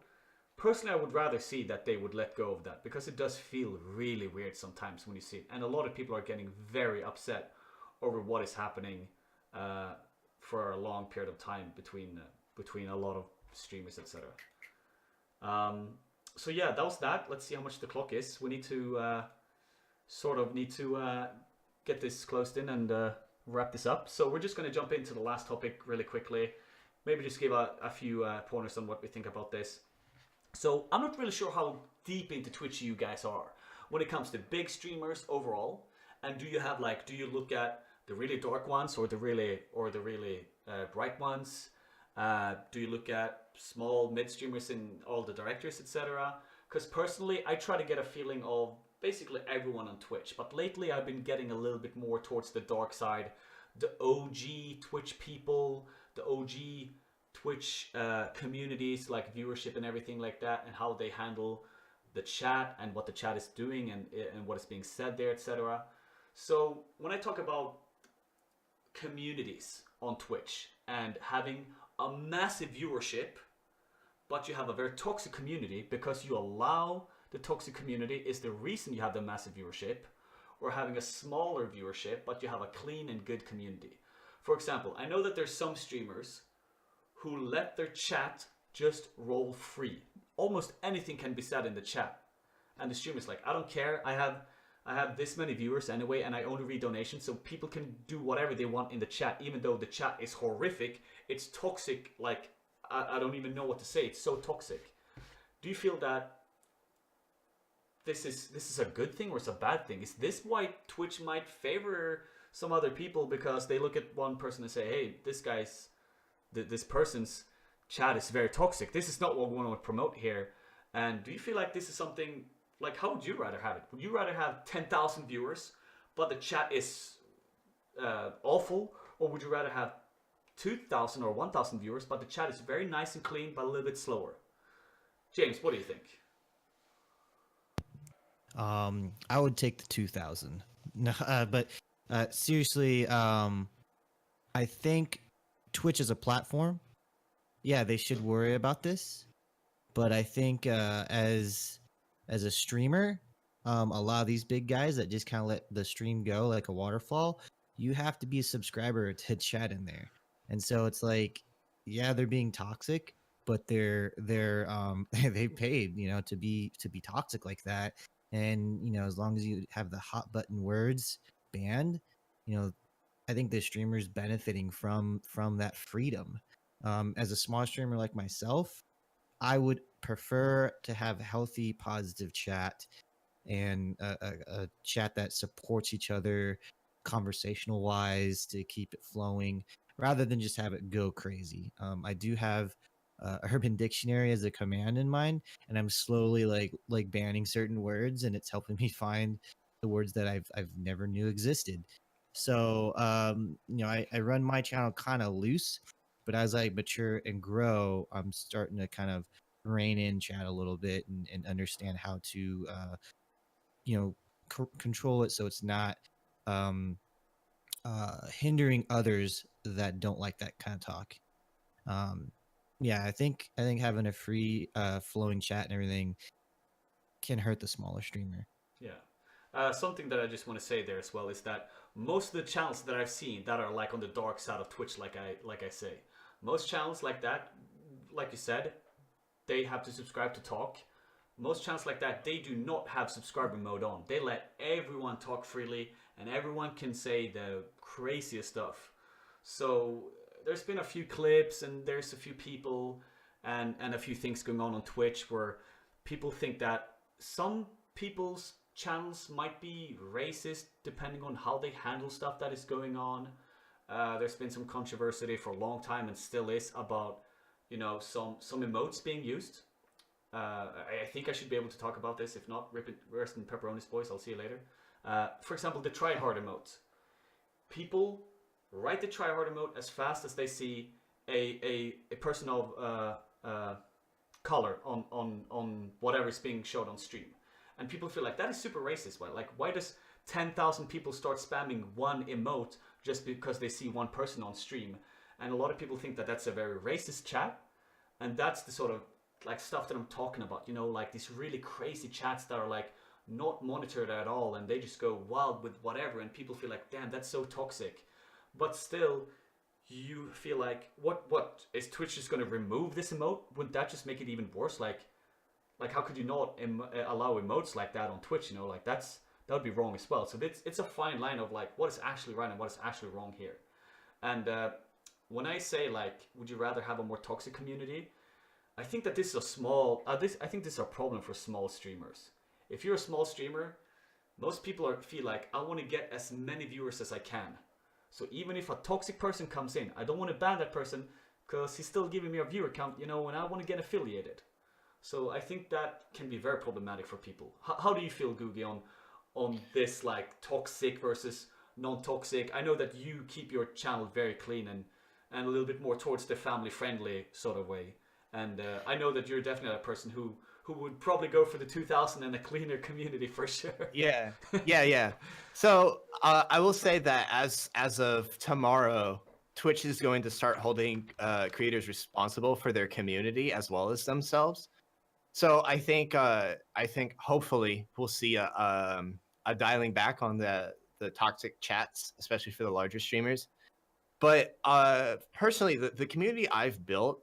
rather see that they would let go of that, because it does feel really weird sometimes when you see it, and a lot of people are getting very upset over what is happening for a long period of time between a lot of streamers, etc. So yeah, that was that. Let's see how much the clock is. We need to get this closed in and wrap this up. So we're just going to jump into the last topic really quickly. Maybe just give a few pointers on what we think about this. So I'm not really sure how deep into Twitch you guys are when it comes to big streamers overall. And do you look at the really dark ones or the really bright ones? Do you look at small mid streamers in all the directors, etc.? Because personally, I try to get a feeling of basically everyone on Twitch, but lately I've been getting a little bit more towards the dark side, the OG Twitch people, the OG Twitch communities, like viewership and everything like that, and how they handle the chat and what the chat is doing and what is being said there, etc. So when I talk about communities on Twitch and having a massive viewership, but you have a very toxic community because you allow the toxic community is the reason you have the massive viewership, or having a smaller viewership but you have a clean and good community. For example, I know that there's some streamers who let their chat just roll free. Almost anything can be said in the chat, and the streamer's like, I don't care, I have this many viewers anyway, and I only read donations, so people can do whatever they want in the chat, even though the chat is horrific. It's toxic, like I don't even know what to say. It's so toxic. Do you feel that this is a good thing or it's a bad thing? Is this why Twitch might favor some other people because they look at one person and say, hey, this person's chat is very toxic. This is not what we want to promote here. And do you feel like this is something, like, how would you rather have it? Would you rather have 10,000 viewers but the chat is awful, or would you rather have 2,000 or 1,000 viewers but the chat is very nice and clean but a little bit slower? James, what do you think? I would take the 2,000. No, but seriously, I think Twitch as a platform, yeah, they should worry about this. But I think as a streamer, a lot of these big guys that just kind of let the stream go like a waterfall, you have to be a subscriber to chat in there. And so it's like, yeah, they're being toxic, but they're they paid, to be toxic like that. And as long as you have the hot button words banned, I think the streamer's benefiting from that freedom. As a small streamer like myself, I would prefer to have healthy, positive chat and a chat that supports each other conversational wise to keep it flowing rather than just have it go crazy. I do have Urban Dictionary as a command in mind, and I'm slowly like banning certain words, and it's helping me find the words that I've never knew existed. So I run my channel kind of loose, but as I mature and grow, I'm starting to kind of rein in chat a little bit and understand how to control it so it's not hindering others that don't like that kind of talk. Yeah, I think having a free flowing chat and everything can hurt the smaller streamer. Yeah. Something that I just want to say there as well is that most of the channels that I've seen that are like on the dark side of Twitch, like I say, most channels like that, like you said, they have to subscribe to talk. Most channels like that, they do not have subscriber mode on. They let everyone talk freely and everyone can say the craziest stuff. So there's been a few clips and there's a few people and a few things going on Twitch where people think that some people's channels might be racist depending on how they handle stuff that is going on. There's been some controversy for a long time and still is about some emotes being used. I think I should be able to talk about this. If not, rest in pepperoni's boys. I'll see you later. For example, the tryhard emote. People write the tryhard emote as fast as they see a person of color on whatever is being showed on stream, and people feel like that is super racist. Why does 10,000 people start spamming one emote just because they see one person on stream? And a lot of people think that that's a very racist chat, and that's the sort of like stuff that I'm talking about, like these really crazy chats that are like not monitored at all and they just go wild with whatever, and people feel like, damn, that's so toxic. But still, you feel like, what is Twitch just going to remove this emote? Wouldn't that just make it even worse? Like how could you not allow emotes like that on Twitch? That would be wrong as well. So it's a fine line of like what is actually right and what is actually wrong here. And when I say like, would you rather have a more toxic community? I think that this is a small. I think this is a problem for small streamers. If you're a small streamer, most people feel like, I want to get as many viewers as I can. So even if a toxic person comes in, I don't want to ban that person because he's still giving me a viewer count, and I want to get affiliated. So I think that can be very problematic for people. How do you feel, Googie, on this like toxic versus non-toxic? I know that you keep your channel very clean and a little bit more towards the family-friendly sort of way. And I know that you're definitely a person who would probably go for the 2000 and a cleaner community for sure. Yeah, yeah. So I will say that as of tomorrow, Twitch is going to start holding creators responsible for their community as well as themselves. So I think hopefully we'll see a dialing back on the toxic chats, especially for the larger streamers. But personally, the community I've built,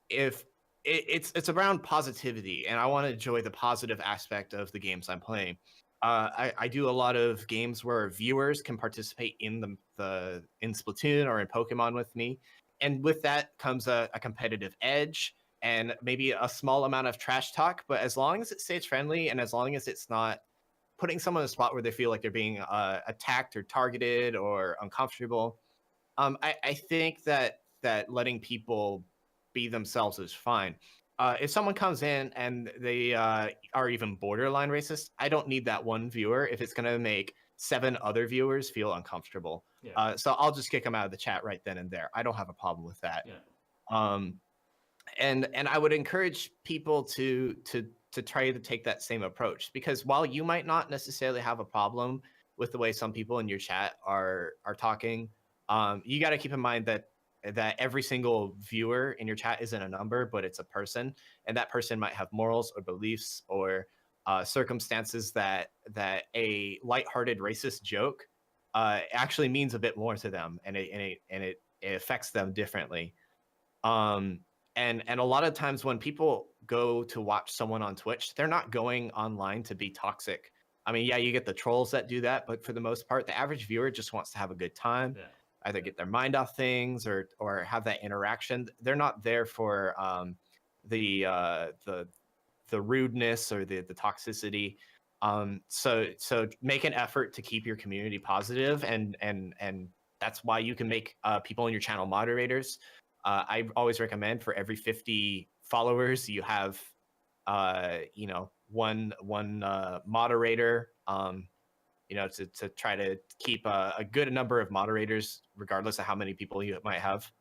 if it's around positivity, and I want to enjoy the positive aspect of the games I'm playing. I do a lot of games where viewers can participate in the in Splatoon or in Pokemon with me, and with that comes a competitive edge and maybe a small amount of trash talk. But as long as it stays friendly and as long as it's not putting someone in a spot where they feel like they're being attacked or targeted or uncomfortable, I think that letting people be themselves is fine. If someone comes in and they are even borderline racist, I don't need that one viewer if it's going to make 7 other viewers feel uncomfortable. Yeah. So I'll just kick them out of the chat right then and there. I don't have a problem with that. Yeah. And I would encourage people to try to take that same approach, because while you might not necessarily have a problem with the way some people in your chat are talking, you got to keep in mind that every single viewer in your chat isn't a number, but it's a person, and that person might have morals or beliefs or circumstances that a lighthearted racist joke actually means a bit more to them, and it affects them differently. And a lot of times when people go to watch someone on Twitch, they're not going online to be toxic. I mean, yeah, you get the trolls that do that, but for the most part, the average viewer just wants to have a good time, either get their mind off things or have that interaction. They're not there for the rudeness or the toxicity. So make an effort to keep your community positive, and that's why you can make people in your channel moderators. I always recommend for every 50 followers, you have one moderator, to try to keep a good number of moderators, regardless of how many people you might have.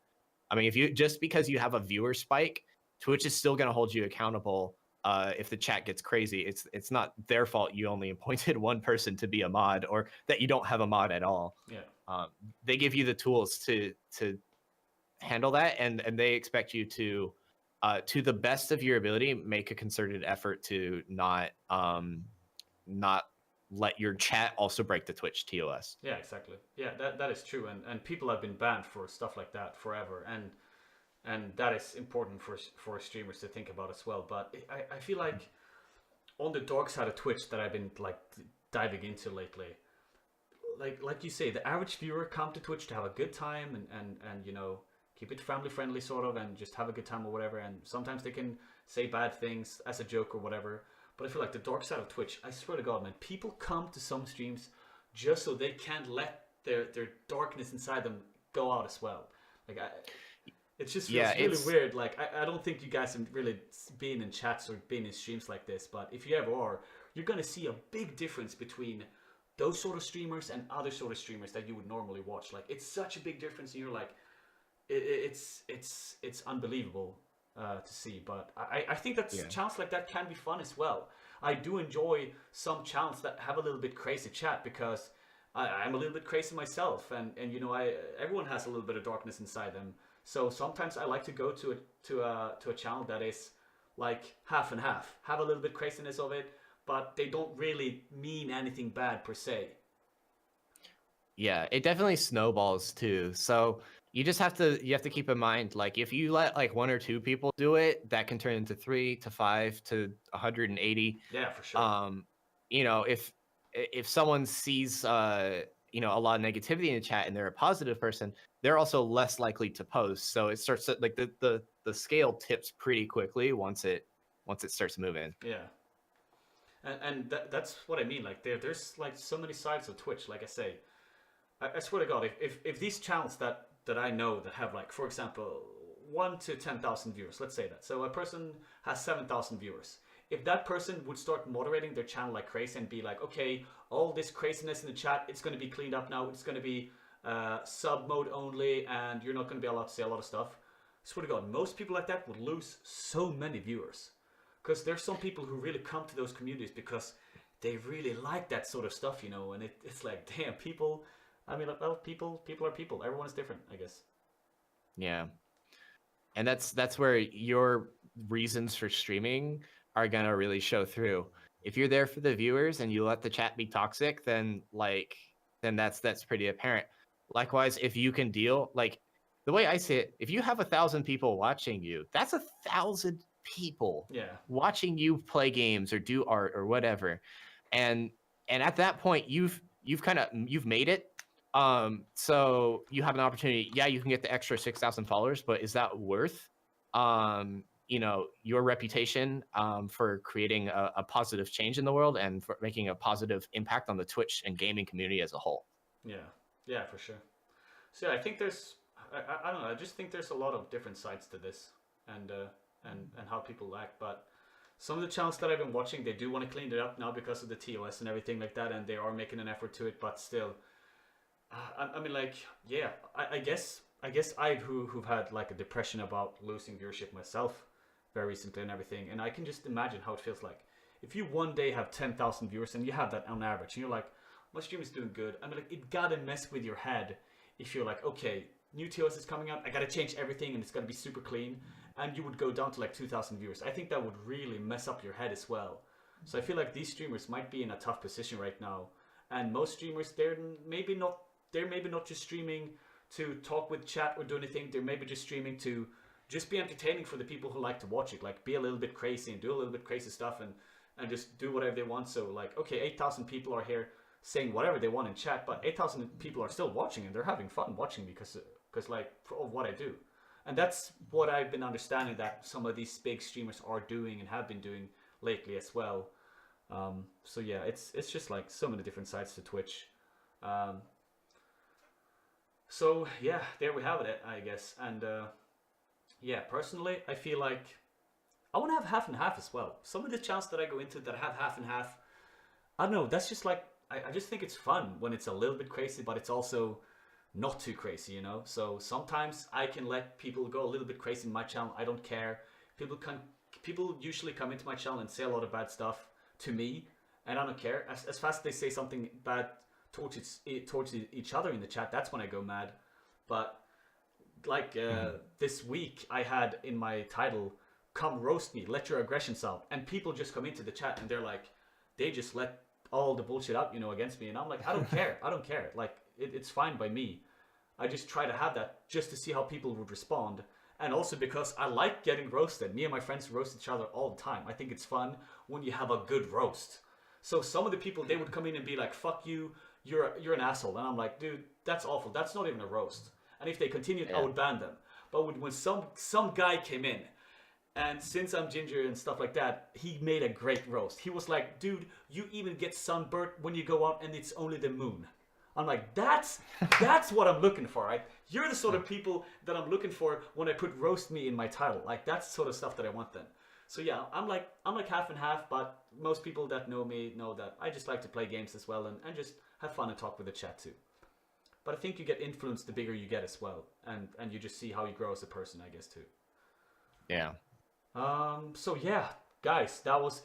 I mean, just because you have a viewer spike, Twitch is still going to hold you accountable. If the chat gets crazy, it's not their fault you only appointed one person to be a mod, or that you don't have a mod at all. Yeah. They give you the tools to handle that, and they expect you to the best of your ability, make a concerted effort to not let your chat also break the Twitch TOS. Yeah, exactly. Yeah, that is true, and people have been banned for stuff like that forever, and that is important for streamers to think about as well. But I feel like on the dark side of Twitch that I've been like diving into lately, like you say, the average viewer come to Twitch to have a good time and keep it family friendly sort of, and just have a good time or whatever, and sometimes they can say bad things as a joke or whatever. But I feel like the dark side of Twitch, I swear to God, man, people come to some streams just so they can't let their darkness inside them go out as well. Like it just feels really weird. Like I don't think you guys have really been in chats or been in streams like this, but if you ever are, you're gonna see a big difference between those sort of streamers and other sort of streamers that you would normally watch. Like it's such a big difference, and you're like, it's unbelievable to see. But I think that channels like that can be fun as well. I do enjoy some channels that have a little bit crazy chat, because I'm a little bit crazy myself, and everyone has a little bit of darkness inside them. So sometimes I like to go to a channel that is like half and half, have a little bit craziness of it, but they don't really mean anything bad per se. Yeah, it definitely snowballs too. So you have to keep in mind, like if you let like 1 or 2 people do it, that can turn into 3 to 5 to 180. Yeah, for sure. If someone sees a lot of negativity in the chat and they're a positive person, they're also less likely to post. So it starts to, like the scale tips pretty quickly once it starts moving. Yeah. And that's what I mean. Like there's like so many sides of Twitch. Like I say, I swear to God, if these channels that I know that have, like, for example, 1 to 10,000 viewers, let's say that. So a person has 7,000 viewers. If that person would start moderating their channel like crazy and be like, okay, all this craziness in the chat, it's going to be cleaned up now. It's going to be sub mode only, and you're not going to be allowed to say a lot of stuff. Swear to God, most people like that would lose so many viewers. Because there's some people who really come to those communities because they really like that sort of stuff, you know, and it's like, damn, people, I mean, well, people are people. Everyone is different, I guess. Yeah. And that's where your reasons for streaming are going to really show through. If you're there for the viewers and you let the chat be toxic, then that's pretty apparent. Likewise, if you can deal, like the way I see it, if you have 1,000 people watching you, that's 1,000 people watching you play games or do art or whatever. And at that point, you've made it. So you have an opportunity. Yeah, you can get the extra 6,000 followers, but is that worth, your reputation for creating a positive change in the world and for making a positive impact on the Twitch and gaming community as a whole? Yeah, for sure. So yeah, I think there's, I don't know, I just think there's a lot of different sides to this, and how people act. But some of the channels that I've been watching, they do want to clean it up now because of the TOS and everything like that, and they are making an effort to it. But still, I mean, like, yeah, I guess who've had like a depression about losing viewership myself very recently and everything, and I can just imagine how it feels like if you one day have 10,000 viewers and you have that on average, and you're like, my stream is doing good. I mean, like, it gotta mess with your head if you're like, okay, new TOS is coming out, I gotta change everything and it's gotta be super clean, and you would go down to like 2,000 viewers. I think that would really mess up your head as well. So I feel like these streamers might be in a tough position right now, and most streamers, they're maybe not just streaming to talk with chat or do anything. They're maybe just streaming to just be entertaining for the people who like to watch it, like be a little bit crazy and do a little bit crazy stuff and just do whatever they want. So like, okay, 8,000 people are here saying whatever they want in chat, but 8,000 people are still watching and they're having fun watching because like of what I do. And that's what I've been understanding that some of these big streamers are doing and have been doing lately as well. So yeah, it's just like so many different sides to Twitch. So yeah, there we have it, I guess. And yeah, personally, I feel like I want to have half and half as well. Some of the channels that I go into that have half and half, I don't know, that's just like, I just think it's fun when it's a little bit crazy, but it's also not too crazy, you know? So sometimes I can let people go a little bit crazy in my channel. I don't care. People usually come into my channel and say a lot of bad stuff to me, and I don't care. As fast as they say something bad towards each other in the chat, that's when I go mad. But like this week, I had in my title, "Come roast me, let your aggressions out," and people just come into the chat and they're like, they just let all the bullshit out, you know, against me, and I'm like, I don't care. I don't care. Like, it's fine by me. I just try to have that just to see how people would respond, and also because I like getting roasted. Me and my friends roast each other all the time. I think it's fun when you have a good roast. So some of the people, they would come in and be like, "Fuck you, you're an asshole," and I'm like, dude, that's awful. That's not even a roast. And if they continued, I would ban them. But when some guy came in, and since I'm ginger and stuff like that, he made a great roast. He was like, dude, you even get sunburnt when you go out and it's only the moon. I'm like, that's what I'm looking for, right? You're the sort of people that I'm looking for when I put roast me in my title. Like, that's the sort of stuff that I want then. So yeah, I'm like half and half, but most people that know me know that I just like to play games as well and just have fun and talk with the chat too. But I think you get influenced the bigger you get as well, and you just see how you grow as a person, I guess, too. Yeah. So yeah, guys, that was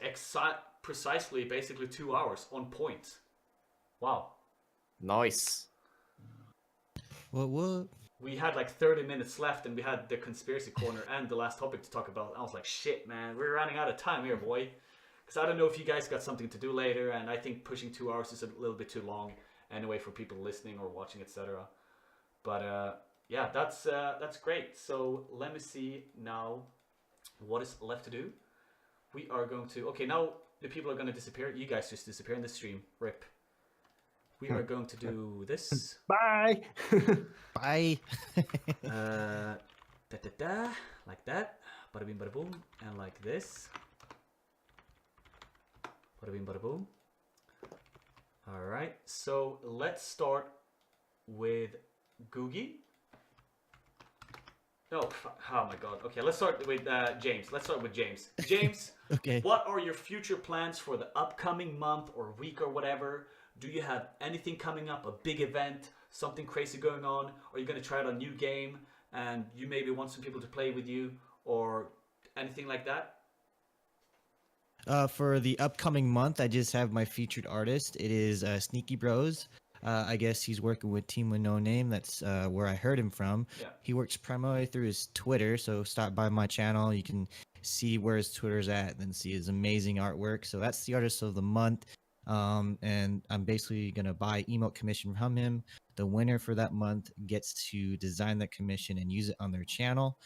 precisely basically 2 hours on point. Wow. Nice. What? We had like 30 minutes left, and we had the conspiracy corner and the last topic to talk about. I was like, shit, man, we're running out of time here, boy. Because I don't know if you guys got something to do later, and I think pushing 2 hours is a little bit too long anyway for people listening or watching, etc. But yeah, that's great. So let me see now what is left to do. We are going to, okay, now the people are going to disappear. You guys just disappear in the stream. Rip. We are going to do this. Bye. Bye. Like that. Bada bing, bada boom. And like this. Bada bing, bada boom. Alright, so let's start with Googie. No, oh my god. Okay, let's start with James. Let's start with James. James, Okay. What are your future plans for the upcoming month or week or whatever? Do you have anything coming up, a big event, something crazy going on, or you're going to try out a new game and you maybe want some people to play with you, or anything like that? For the upcoming month, I just have my featured artist. It is Sneaky Bros. I guess he's working with TeamWithNoName. That's where I heard him from. Yeah. He works primarily through his Twitter, so stop by my channel. You can see where his Twitter's at and then see his amazing artwork. So that's the artist of the month. And I'm basically going to buy emote commission from him. The winner for that month gets to design that commission and use it on their channel.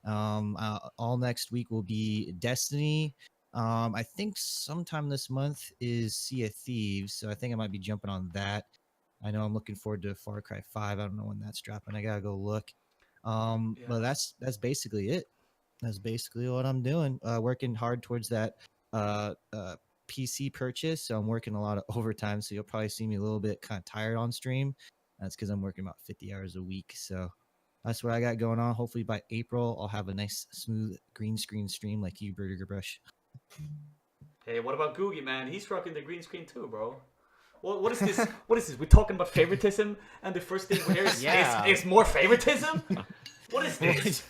All next week will be Destiny. I think sometime this month is Sea of Thieves, so I think I might be jumping on that. I know I'm looking forward to Far Cry 5. I don't know when that's dropping. I gotta go look. But that's basically it. That's basically what I'm doing. Working hard towards that PC purchase. So I'm working a lot of overtime. So you'll probably see me a little bit kind of tired on stream. That's because I'm working about 50 hours a week. So that's what I got going on. Hopefully by April, I'll have a nice, smooth green screen stream like you, Bergerbrush. Hey, what about Googie, man? He's rocking the green screen too, bro. What is this? What is this? We're talking about favoritism, and the first thing we hear is more favoritism? What is this?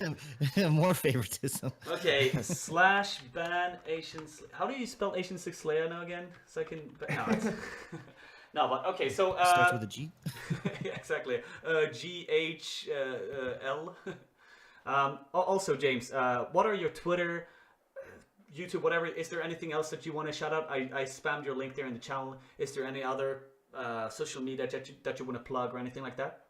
More favoritism. Okay, /ban Asian. How do you spell AznSlickSlaya now again? So I can. No, it's, no, but okay. So Starts with a G. yeah, exactly. GHL. Also, James, what are your Twitter, YouTube, whatever? Is there anything else that you want to shout out? I spammed your link there in the channel. Is there any other social media that you want to plug or anything like that?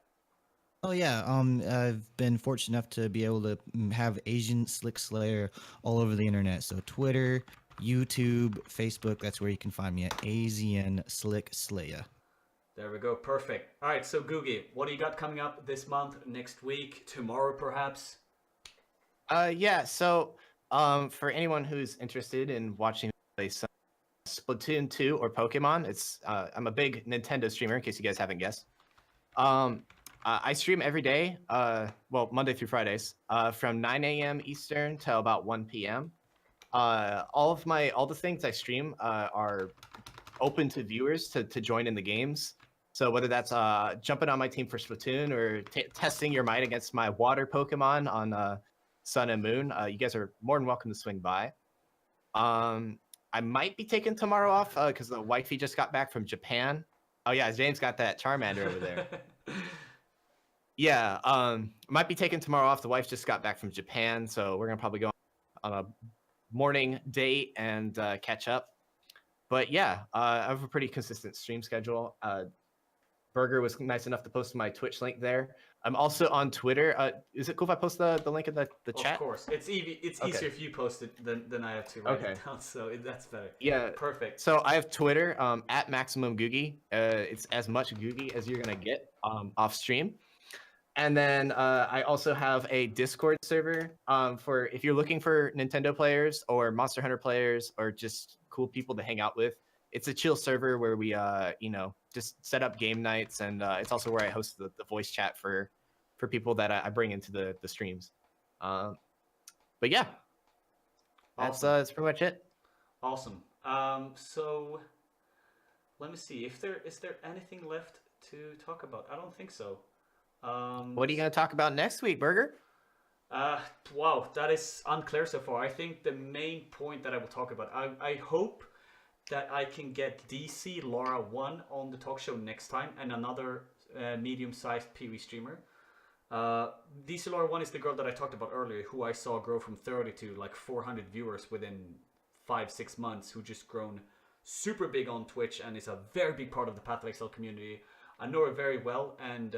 Oh yeah, I've been fortunate enough to be able to have AznSlickSlaya all over the internet. So Twitter, YouTube, Facebook, that's where you can find me at AznSlickSlaya. There we go, perfect. All right, so Googie, what do you got coming up this month, next week, tomorrow perhaps? Yeah, so for anyone who's interested in watching play some Splatoon 2 or Pokemon, it's I'm a big Nintendo streamer, in case you guys haven't guessed. I stream every day, well, Monday through Fridays, from 9 a.m. Eastern till about 1 p.m. All the things I stream are open to viewers to join in the games. So whether that's jumping on my team for Splatoon or testing your might against my water Pokemon on Sun and Moon, you guys are more than welcome to swing by. I might be taking tomorrow off because the wifey just got back from Japan. Oh yeah, James got that Charmander over there. Yeah, might be taking tomorrow off. The wife just got back from Japan, so we're gonna probably go on a morning date and catch up. But yeah, I have a pretty consistent stream schedule. Berger was nice enough to post my Twitch link there. I'm also on Twitter. Is it cool if I post the link in the chat? Of course. It's easier if you post it than I have to write it down, so that's better. Yeah. Perfect. So I have Twitter at Maximum Googie. It's as much Googie as you're going to get off stream. And then I also have a Discord server for if you're looking for Nintendo players or Monster Hunter players or just cool people to hang out with. It's a chill server where we, just set up game nights, and it's also where I host the voice chat for people that I bring into the streams. But yeah, Awesome. that's pretty much it. Awesome. So let me see if is there anything left to talk about. I don't think so. What are you going to talk about next week, Berger? Wow, that is unclear so far. I think the main point that I will talk about, I hope that I can get DC Laura 1 on the talk show next time, and another medium-sized PV streamer. DC Laura 1 is the girl that I talked about earlier, who I saw grow from 30 to like 400 viewers within 5-6 months, who just grown super big on Twitch and is a very big part of the Path of Exile community. I know her very well, and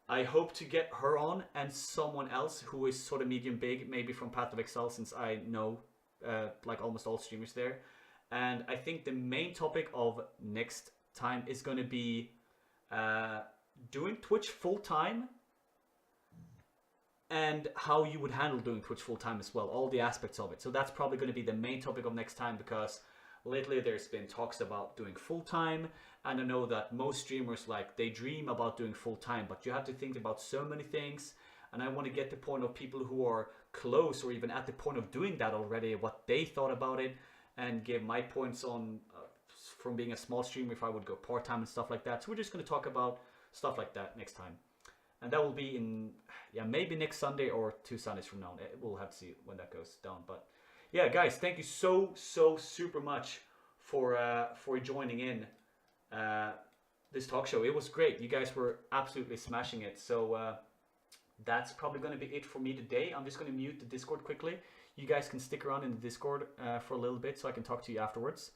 I hope to get her on and someone else who is sort of medium big, maybe from Path of Exile, since I know like almost all streamers there. And I think the main topic of next time is going to be doing Twitch full time and how you would handle doing Twitch full time as well, all the aspects of it. So that's probably going to be the main topic of next time, because lately there's been talks about doing full time, and I know that most streamers, like, they dream about doing full time, but you have to think about so many things, and I want to get the point of people who are close or even at the point of doing that already, what they thought about it, and give my points on from being a small streamer if I would go part-time and stuff like that. So we're just going to talk about stuff like that next time. And that will be in, yeah, maybe next Sunday or 2 Sundays from now. We'll have to see when that goes down. But yeah, guys, thank you so super much for joining in this talk show. It was great. You guys were absolutely smashing it. So that's probably going to be it for me today. I'm just going to mute the Discord quickly. You guys can stick around in the Discord for a little bit so I can talk to you afterwards.